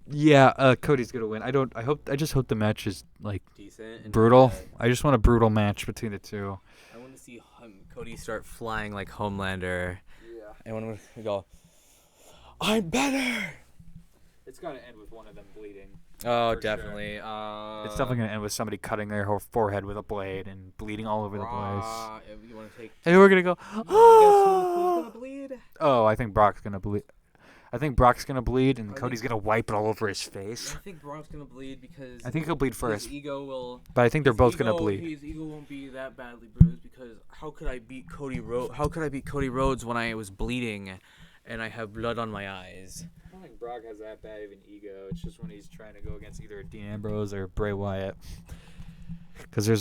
Yeah, Cody's gonna win. I just hope the match is like Decent. And brutal. I just want a brutal match between the two. I want to see Cody start flying like Homelander. Yeah. And when we go, I'm better. It's gotta end with one of them bleeding. Oh, For definitely. It's definitely gonna end with somebody cutting their whole forehead with a blade and bleeding all over the place. If you want to take. And we're gonna go. Guess who's gonna bleed? Oh, I think Brock's gonna bleed. And I Cody's think- gonna wipe it all over his face. I think Brock's gonna bleed because I think he'll bleed his first, ego will. but I think they're his both gonna ego- bleed. His ego won't be that badly bruised because how could I beat Cody Rhodes when I was bleeding, and I have blood on my eyes? I don't think Brock has that bad of an ego. It's just when he's trying to go against either Dean Ambrose or Bray Wyatt. Because there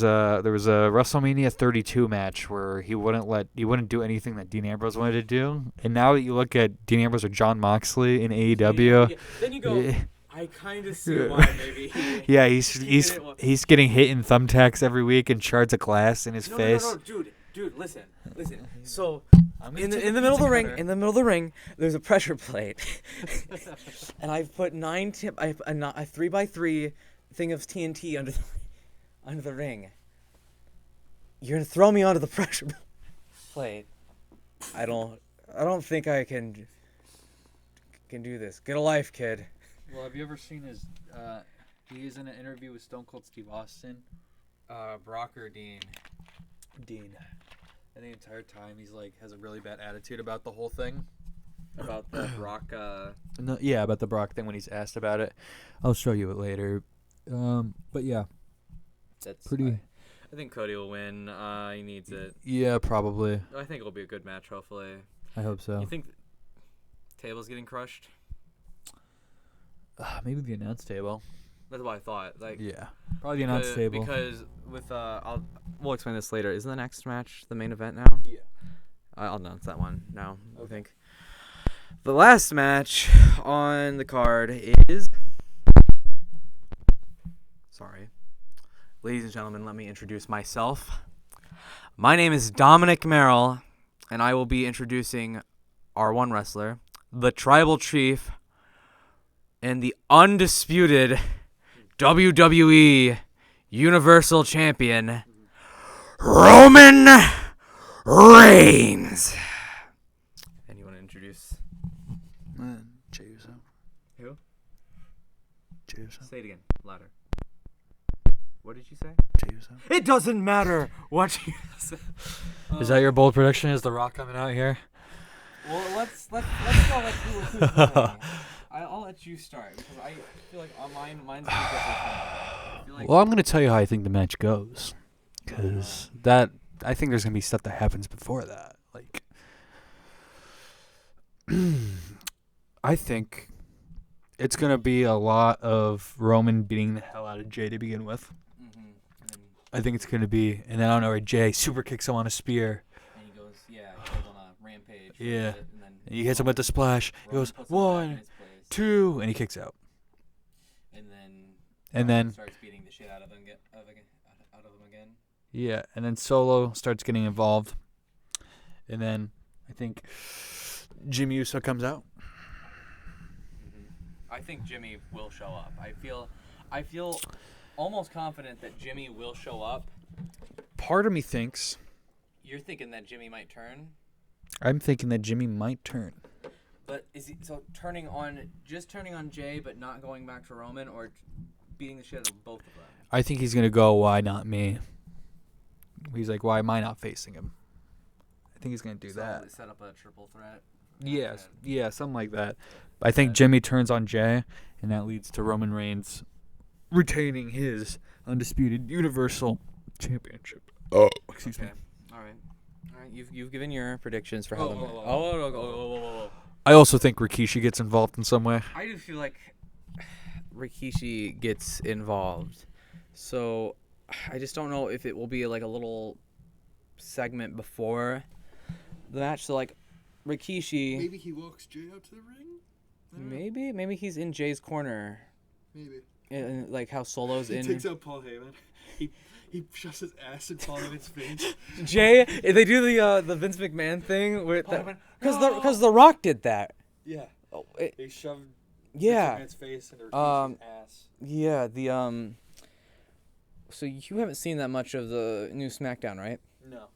was a WrestleMania 32 match where he wouldn't do anything that Dean Ambrose wanted to do, and now that you look at Dean Ambrose or John Moxley in AEW, Yeah. Then you go. yeah, I kind of see why maybe. yeah, he's getting hit in thumbtacks every week and shards of glass in his face. No, dude, listen. So in the middle of the ring, there's a pressure plate, and I've put a 3x3 thing of TNT under the ring. You're gonna throw me onto the pressure plate. I don't think I can do this. Get a life, kid. Well, have you ever seen his? He is in an interview with Stone Cold Steve Austin. Brock or Dean? Dean. And the entire time he's like has a really bad attitude about the whole thing. About the Brock. No, yeah, about the Brock thing when he's asked about it. I'll show you it later. But yeah, That's pretty. I think Cody will win. He needs it. Yeah, probably. I think it'll be a good match. Hopefully. I hope so. You think table's getting crushed? Maybe the announce table. That's what I thought. Like. Yeah, probably the announce table. Because with we'll explain this later. Isn't the next match the main event now? Yeah. I'll announce that one now. Okay. I think. The last match on the card is. Sorry. Ladies and gentlemen, let me introduce myself. My name is Dominic Merrill, and I will be introducing our one wrestler, the Tribal Chief, and the undisputed WWE Universal Champion, Roman Reigns. And you want to introduce Jey Uso. who? Jey Uso. Say it again, louder. What did you say? Jey Uso. It doesn't matter what you say. Is that your bold prediction? Is The Rock coming out here? Well, let's go. Let's do who's I'll let you start because I feel like mine's gonna be different. I feel like Well, I'm going to tell you how I think the match goes. Because I think there's going to be stuff that happens before that. Like, I think it's going to be a lot of Roman beating the hell out of Jey to begin with. I think it's going to be, and then I don't know, where Jey super kicks him on a spear. And he goes, he goes on a rampage. Yeah. And then And he hits him with the splash. He Roman goes, puts him back in 1, his place. 2, and he kicks out. And then And then starts beating the shit out of him again. Yeah, and then Solo starts getting involved. And then I think Jimmy Uso comes out. I think Jimmy will show up. I feel almost confident that Jimmy will show up. Part of me thinks... You're thinking that Jimmy might turn? I'm thinking that Jimmy might turn. But is he turning on Jey but not going back to Roman, or beating the shit out of both of them? I think he's going to go, why not me? He's like, why am I not facing him? I think he's going to do that. Set up a triple threat. Yes, yeah, something like that. I think Jimmy turns on Jey, and that leads to Roman Reigns retaining his undisputed Universal Championship. Oh, excuse me. All right. You've given your predictions for how the I also think Rikishi gets involved in some way. I do feel like Rikishi gets involved, so I just don't know if it will be like a little segment before the match. So like Rikishi. Maybe he walks Jey out to the ring. Maybe he's in Jay's corner. Maybe. And like how Solo's He in. takes out Paul Heyman. He shoves his ass in Paul Heyman's face. Jay, they do the Vince McMahon thing with because the Rock did that. Yeah. Oh, They shoved yeah. Vince McMahon's face into Rikishi's ass. Yeah, so you haven't seen that much of the new SmackDown, right? No.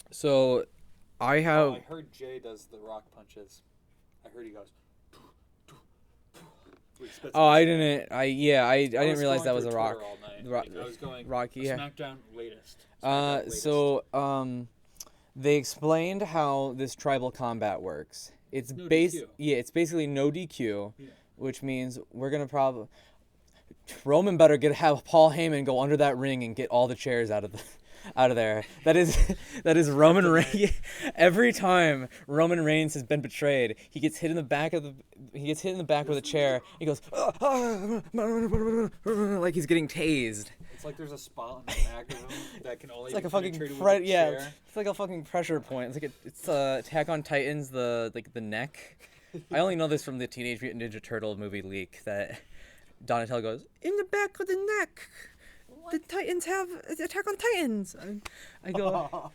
So I have. I heard Jay does the Rock punches. I heard he goes. Oh, I didn't. I didn't realize that was a Rock. I was going Rocky. Yeah. SmackDown latest. So they explained how this tribal combat works. It's No base. DQ. Yeah, it's basically no DQ, Yeah. which means we're gonna probably. Roman better have Paul Heyman go under that ring and get all the chairs out of there. That is Roman Reigns. Every time Roman Reigns has been betrayed, he gets hit in the back with a chair. He goes like he's getting tased. It's like there's a spot on the back of him that can only It's like be a fucking penetrated with a chair. it's like a fucking pressure point. It's Attack on Titans, the neck. I only know this from the Teenage Mutant Ninja Turtle movie leak that Donatello goes in the back of the neck. The Titans have Attack on Titans. I go.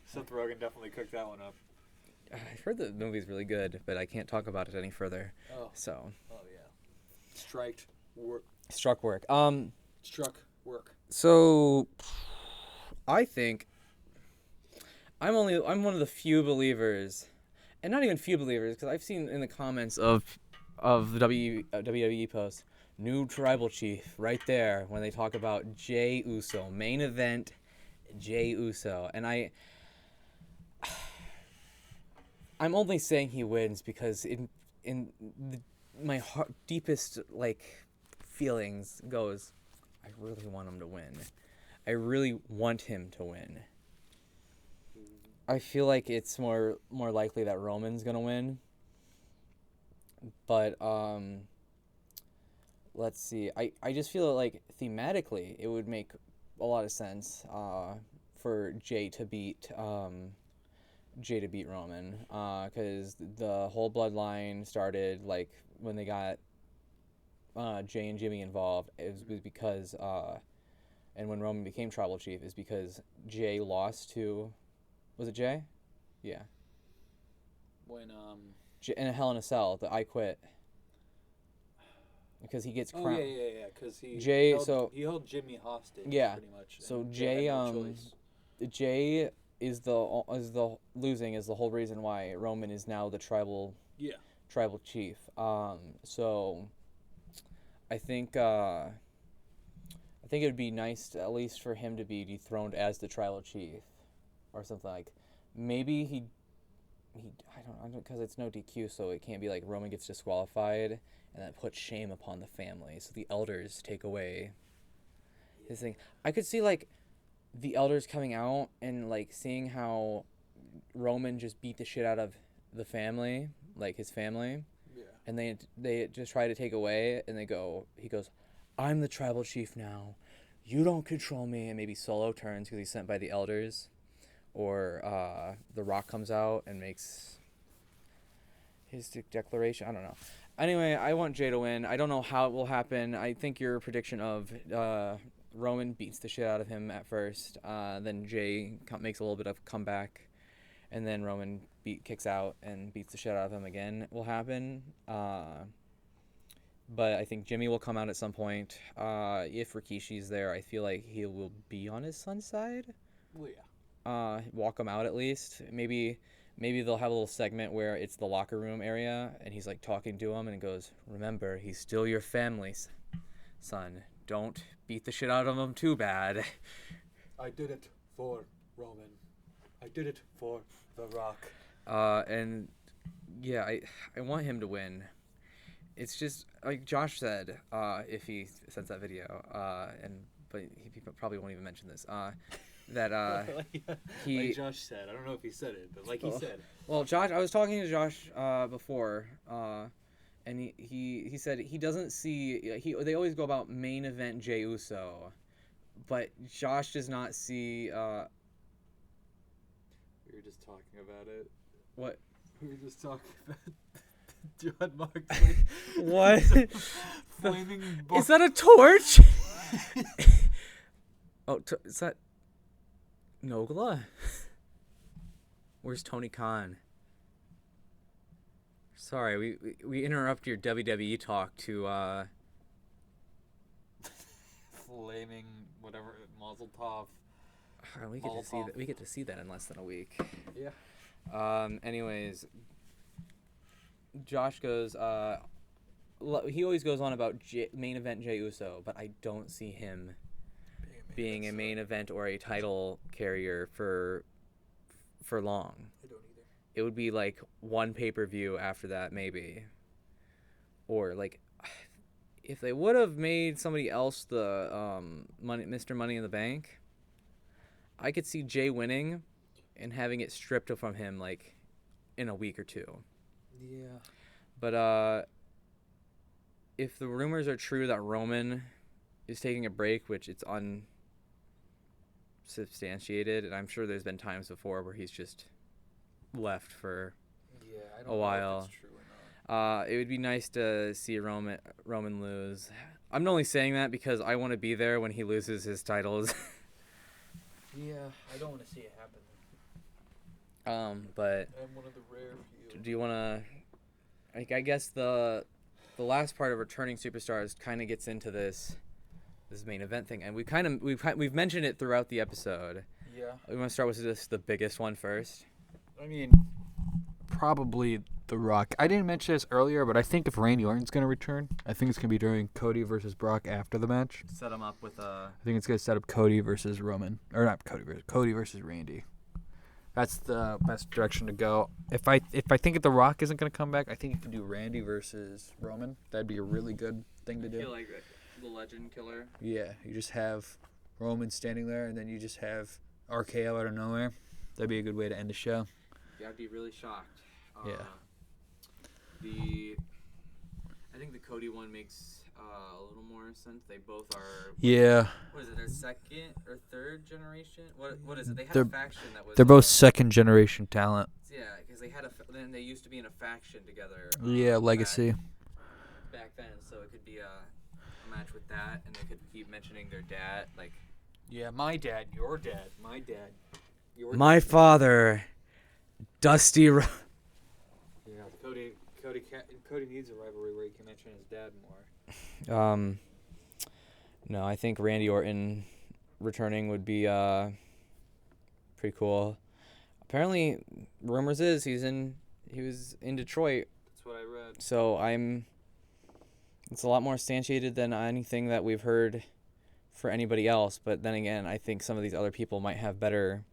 Seth Rogen definitely cooked that one up. I've heard the movie's really good, but I can't talk about it any further. Oh. So. Oh yeah. Struck work. Struck work. So, I think I'm one of the few believers, and not even few believers, because I've seen in the comments of the WWE posts, new tribal chief right there when they talk about Jey Uso, main event Jey Uso, and I'm only saying he wins because my deepest feelings goes, I really want him to win. I really want him to win. I feel like it's more likely that Roman's gonna win. But let's see. I just feel like thematically it would make a lot of sense for Jey to beat Roman, because the whole bloodline started when they got Jey and Jimmy involved. It was because and when Roman became tribal chief is because Jey lost to, was it Jey? Yeah. When In a Hell in a Cell, the I Quit. Because he gets crowned. Oh yeah. Because he held Jimmy hostage. Yeah. Pretty much. So Jey had no choice. Jey is the losing is the whole reason why Roman is now the tribal chief. So I think it would be nice at least for him to be dethroned as the tribal chief, or something like. Maybe he I don't because it's no DQ, so it can't be like Roman gets disqualified and that puts shame upon the family. So the elders take away his thing. I could see the elders coming out and seeing how Roman just beat the shit out of the family, his family. Yeah. And they just try to take away, and he goes, I'm the tribal chief now. You don't control me. And maybe Solo turns because he's sent by the elders. Or The Rock comes out and makes his declaration. I don't know. Anyway, I want Jey to win. I don't know how it will happen. I think your prediction of Roman beats the shit out of him at first. Then Jey makes a little bit of comeback, and then Roman kicks out and beats the shit out of him again. Will happen. But I think Jimmy will come out at some point. If Rikishi's there, I feel like he will be on his son's side. Well, yeah. Walk him out at least. Maybe they'll have a little segment where it's the locker room area, and he's like talking to him, and he goes, "Remember, he's still your family's son. Don't beat the shit out of him too bad." I did it for Roman. I did it for The Rock. And yeah, I want him to win. It's just like Josh said, if he sends that video, but he probably won't even mention this. That he like Josh said, I don't know if he said it, but like he said. Well, Josh, I was talking to Josh before, and he said he doesn't see they always go about main event Jey Uso, but Josh does not see. We were just talking about it. What? We were just talking about John Moxley. What? Flaming Is that a torch? Oh, is that Nogla? Where's Tony Khan? Sorry, we interrupt your WWE talk to flaming whatever Mazel Tov. we get to see that. We get to see that in less than a week. Yeah. Anyways, Josh goes. He always goes on about main event Jey Uso, but I don't see him being a main event or a title carrier for long. I don't either. It would be like one pay-per-view after that, maybe. Or like, if they would have made somebody else the Mr. Money in the Bank, I could see Jey winning and having it stripped from him like in a week or two. Yeah. But if the rumors are true that Roman is taking a break, which it's unsubstantiated, and I'm sure there's been times before where he's just left for I a while. Know if it's true or not. It would be nice to see Roman lose. I'm only saying that because I want to be there when he loses his titles. Yeah, I don't want to see it happen. But I'm one of the rare few. do you want to? I guess the last part of returning superstars kind of gets into this main event thing, and we've mentioned it throughout the episode. Yeah. We want to start with the biggest one first. I mean, probably The Rock. I didn't mention this earlier, but I think if Randy Orton's going to return, I think it's going to be during Cody versus Brock after the match. Set him up with a. I think it's going to set up Cody versus Roman. Or not Cody versus Randy. That's the best direction to go. If I think The Rock isn't going to come back, I think you can do Randy versus Roman. That'd be a really good thing to do. I feel like the legend killer. Yeah, you just have Roman standing there, and then you just have RKO out of nowhere. That'd be a good way to end the show. Yeah, I'd be really shocked. Yeah. I think the Cody one makes a little more sense. They both are. Yeah. What is it? Their second or third generation? What is it? They had They're- a faction that was. They're both second generation talent. Yeah, because they had then they used to be in a faction together. Yeah, Legacy. Back then, so it could be a match with that, and they could keep mentioning their dad, like. Yeah, my dad, your dad, my dad, your My father, Dusty. Yeah, Cody needs a rivalry where he can mention his dad more. No, I think Randy Orton returning would be pretty cool. Apparently, rumors is he was in Detroit. That's what I read. So it's a lot more substantiated than anything that we've heard for anybody else. But then again, I think some of these other people might have better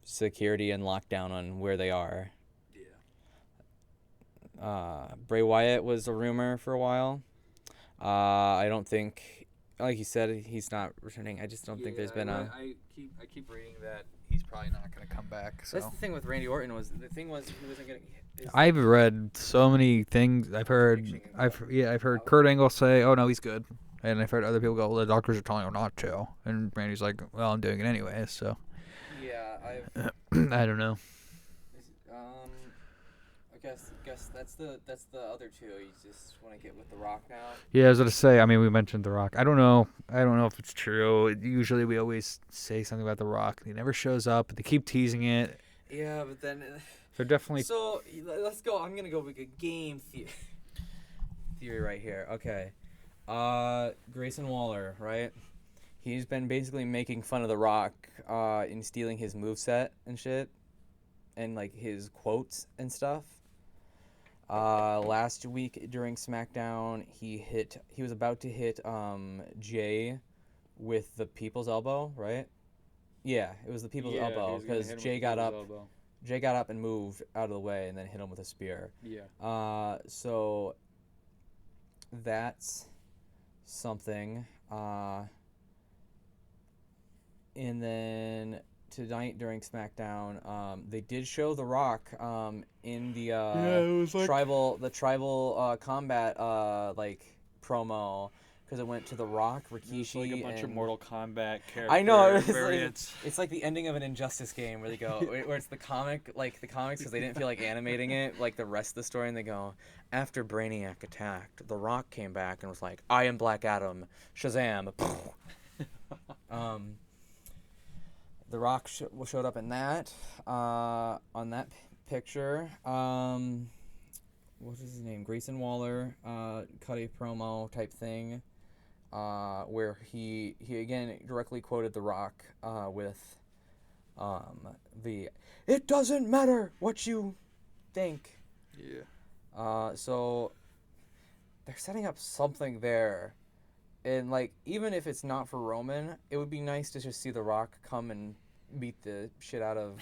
security and lockdown on where they are. Bray Wyatt was a rumor for a while. I don't think, like you said, he's not returning. I just don't think there's been a. I keep reading that he's probably not going to come back. So. That's the thing with Randy Orton he wasn't gonna. I've read so many things. I've heard Kurt Angle say, "Oh no, he's good," and I've heard other people go, "Well, the doctors are telling him not to," and Randy's like, "Well, I'm doing it anyway." So Yeah, I don't know. guess that's the other two. You just want to get with The Rock now. Yeah, I was gonna say. I mean, we mentioned The Rock. I don't know if it's true. Usually, we always say something about The Rock. He never shows up. They keep teasing it. Yeah, but then They're definitely. so let's go. I'm gonna go with a game theory right here. Okay, Grayson Waller, right? He's been basically making fun of The Rock in stealing his moveset and shit, and like his quotes and stuff. Last week during SmackDown, he was about to hit Jey with the People's Elbow, right? Yeah, it was the People's Elbow because Jey got up. Jey got up and moved out of the way and then hit him with a spear. Yeah. So that's something. And then tonight during SmackDown, they did show The Rock in the it was like tribal combat like promo because it went to The Rock, Rikishi, It's like a bunch of and Mortal Kombat characters. I know variants. it's like the ending of an Injustice game where they go where it's the comics because they didn't feel like animating it like the rest of the story, and they go, after Brainiac attacked, The Rock came back and was like, I am Black Adam, Shazam. The Rock showed up in that on that picture. What is his name? Grayson Waller cut a promo type thing where he again directly quoted The Rock with the "It doesn't matter what you think." Yeah. So they're setting up something there. And, like, even if it's not for Roman, it would be nice to just see The Rock come and beat the shit out of...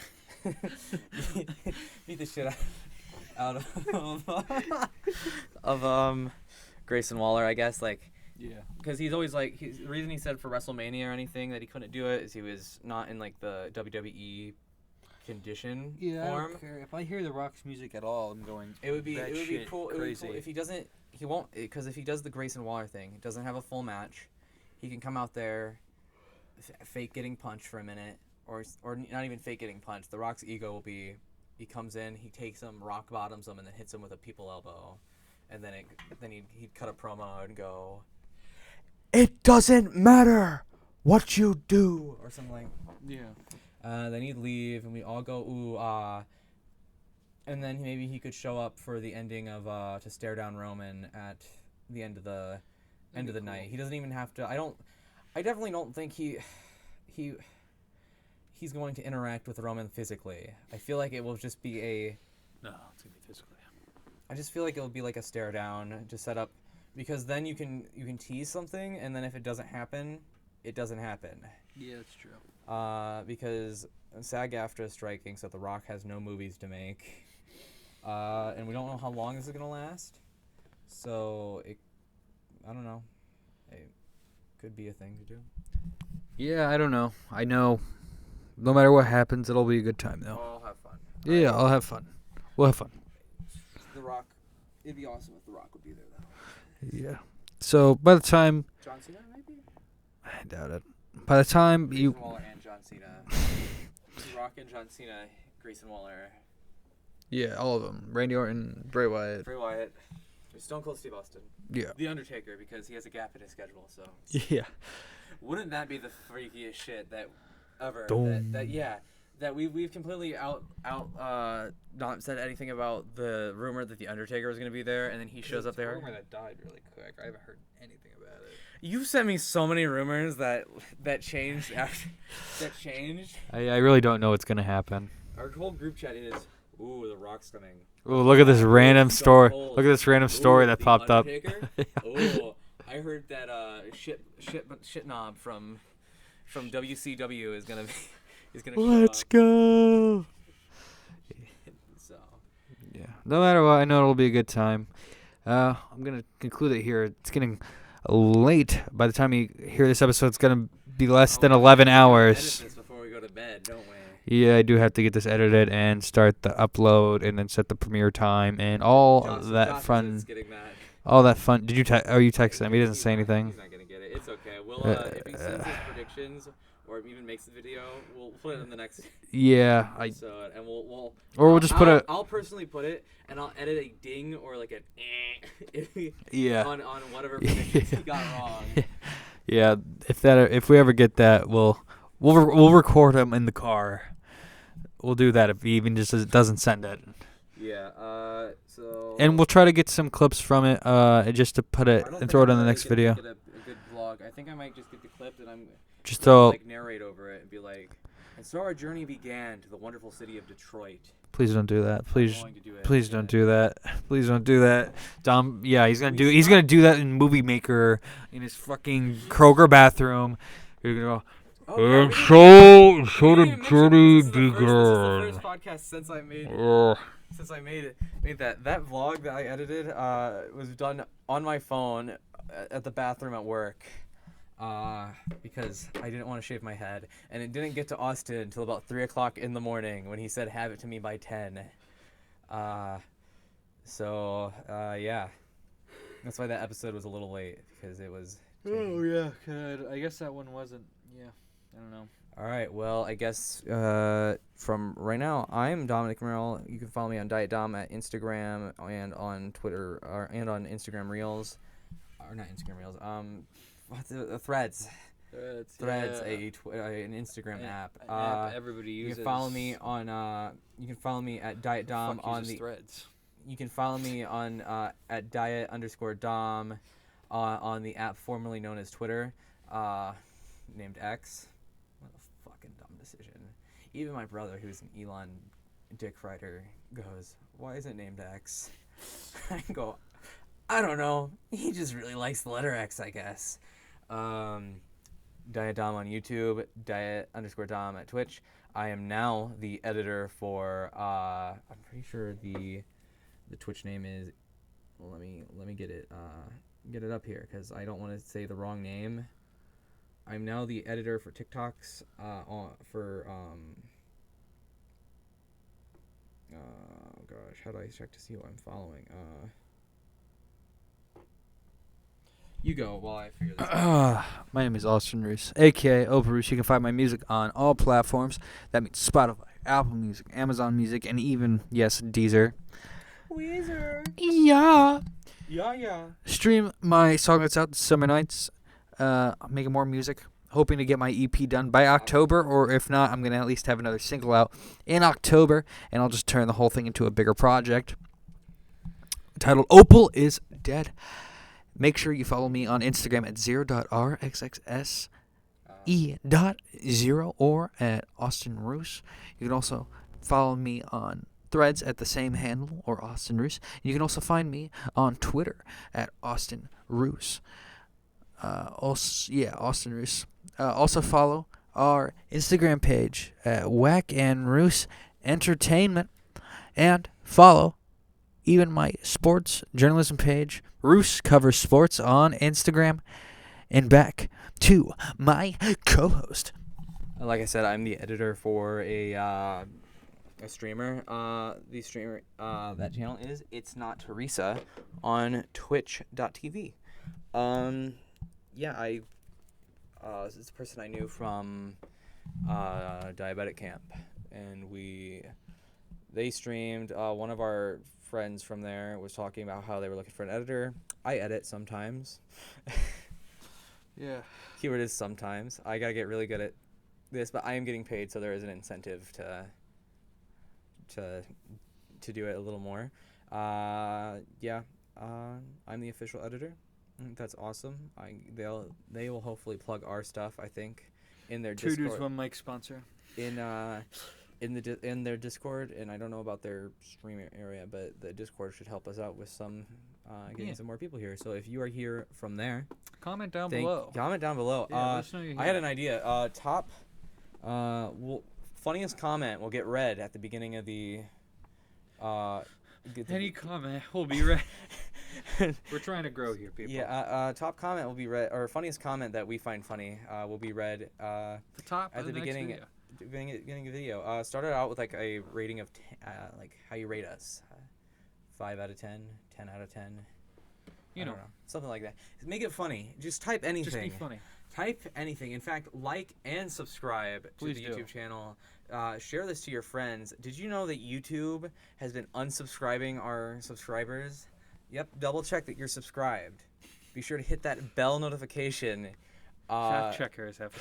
beat the shit out of Grayson Waller, I guess. Like, Yeah. because he's always, like... the reason he said for WrestleMania or anything that he couldn't do it is he was not in, like, the WWE condition Yeah, I form. don't care. If I hear The Rock's music at all, I'm going. It would be batshit cool. It would be Crazy. cool if he doesn't. He won't, because if he does the Grayson Waller thing, he doesn't have a full match. He can come out there, fake getting punched for a minute, or not even fake getting punched. The Rock's ego will be, he comes in, he takes him, rock bottoms him, and then hits him with a people elbow, and then he'd cut a promo and go, "It doesn't matter what you do," or something like. Yeah. Then he'd leave, and we all go ooh and then maybe he could show up for the ending of to stare down Roman at the end of the night. He doesn't even have to. I definitely don't think he's going to interact with Roman physically. I feel like it will just be a. No, it's gonna be physically. I just feel like it'll be like a stare down, just set up, because then you can tease something, and then if it doesn't happen, it doesn't happen. Yeah, that's true. Because SAG-AFTRA is striking, so The Rock has no movies to make. And we don't know how long this is going to last. So, I don't know. It could be a thing to do. Yeah, I don't know. I know. No matter what happens, it'll be a good time, though. I'll have fun. Yeah, I'll have fun. We'll have fun. The Rock, it'd be awesome if The Rock would be there, though. Yeah. So, by the time... John Cena, maybe? I doubt it. By the time you... Grayson Waller and John Cena. The Rock and John Cena, Grayson Waller. Yeah, all of them. Randy Orton, Bray Wyatt. Bray Wyatt. Stone Cold Steve Austin. Yeah. The Undertaker, because he has a gap in his schedule, so. Yeah. Wouldn't that be the freakiest shit that ever? Dome. That we've completely not said anything about the rumor that the Undertaker was gonna be there, and then he shows up there. Rumor that died really quick. I haven't heard anything about it. You sent me so many rumors that changed after that changed. I really don't know what's gonna happen. Our whole group chat is, ooh, The Rock's coming. Ooh, look at this random Stone story. Cold. Look at this random story Ooh, that the popped up. Undertaker? Ooh, I heard that shit knob from WCW is gonna show Let's up. go. So Yeah. No matter what, I know it'll be a good time. I'm gonna conclude it here. It's getting late. By the time you hear this episode, it's gonna be less than 11 hours. Edit this before we go to bed, don't we? Yeah, I do have to get this edited and start the upload and then set the premiere time and all that fun. All that fun. Did you you texted him? He doesn't say anything. He's not gonna get it. It's okay. We'll if he sends his predictions, or even makes the video, we'll put it in the next Yeah, episode, and we'll or we'll just put a I'll personally put it, and I'll edit a ding or like an yeah. on whatever predictions he got wrong. Yeah, if we ever get that, we'll record him in the car. We'll do that if he even just doesn't send it. Yeah. So. And we'll try to get some clips from it, just to put it and throw it in the next video. Get a good vlog. I think I might just get the clip and I'm Just gonna, throw. like narrate over it and be like, and so our journey began to the wonderful city of Detroit. Please don't do that. Please. I'm going to do it. Please don't do that. Please don't do that. Dom, yeah, he's gonna do that in Movie Maker in his fucking Kroger bathroom. You're gonna go. And so the journey began. This is the first podcast since I made Ugh. made that vlog that I edited was done on my phone at the bathroom at work. Because I didn't want to shave my head, and it didn't get to Austin until about 3 o'clock in the morning when he said have it to me by 10. Yeah, that's why that episode was a little late, because it was. Oh yeah, good. I guess that one wasn't. Yeah, I don't know. All right, well, I guess from right now, I'm Dominic Merrill. You can follow me on Diet Dom at Instagram and on Twitter and on Instagram Reels, or not Instagram Reels. What's the Threads? Threads, yeah. An Instagram app. An app everybody uses. You can follow me on. You can follow me at Diet Dom on the Threads. You can follow me on at Diet_Dom on the app formerly known as Twitter, named X. What a fucking dumb decision. Even my brother, who's an Elon dick rider, goes, "Why is it named X?" I go, "I don't know. He just really likes the letter X, I guess." Diet Dom on YouTube, Diet_Dom at Twitch. I am now the editor for. I'm pretty sure the Twitch name is. Well, let me get it up here, because I don't want to say the wrong name. I'm now the editor for TikToks. Oh gosh, how do I check to see who I'm following? You go while I figure this out. My name is Austin Roos, a.k.a. Oprah Roos. You can find my music on all platforms. That means Spotify, Apple Music, Amazon Music, and even, yes, Deezer. Weezer. Yeah. Yeah. Stream my song that's out, Summer Nights. I'm making more music. Hoping to get my EP done by October, or if not, I'm going to at least have another single out in October, and I'll just turn the whole thing into a bigger project titled Opal is Dead. Make sure you follow me on Instagram at 0.rxxe.0 or at Austin Roos. You can also follow me on Threads at the same handle, or Austin Roos. You can also find me on Twitter at Austin Roos. Austin Roos. Also follow our Instagram page at Whack and Roos Entertainment, and follow even my sports journalism page, Roos Covers Sports, on Instagram. And back to my co-host. Like I said, I'm the editor for a streamer. The streamer, that channel is It's Not Teresa on Twitch.tv. This is a person I knew from diabetic camp, and they streamed. One of our friends from there was talking about how they were looking for an editor. I edit sometimes. Yeah. Keyword is sometimes. I gotta get really good at this, but I am getting paid, so there is an incentive to do it a little more. I'm the official editor. That's awesome. They will hopefully plug our stuff, I think, in their Two Discord. dudes, one mic sponsor. In their Discord, and I don't know about their stream area, but the Discord should help us out with some getting some more people here. So if you are here from there, Comment down below. Comment down below. Yeah, let us know you're here. I had an idea. Funniest comment will get read at the beginning of the. Any comment will be read. We're trying to grow here, people. Yeah, top comment will be read, or funniest comment that we find funny will be read The top at of the the beginning. next video. Beginning of the video. Started out with like a rating of 10, like how you rate us. 5 out of 10, 10 out of 10. I don't know, something like that. Make it funny. Just type anything. Just be funny. Type anything. In fact, like and subscribe to Please the do. YouTube channel. Share this to your friends. Did you know that YouTube has been unsubscribing our subscribers? Yep, double check that you're subscribed. Be sure to hit that bell notification. Fact checkers have.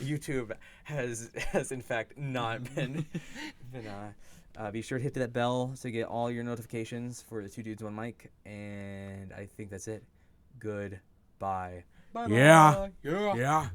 YouTube has in fact not been. Be sure to hit that bell to get all your notifications for the Two Dudes One Mic, and I think that's it. Goodbye. Yeah. Yeah.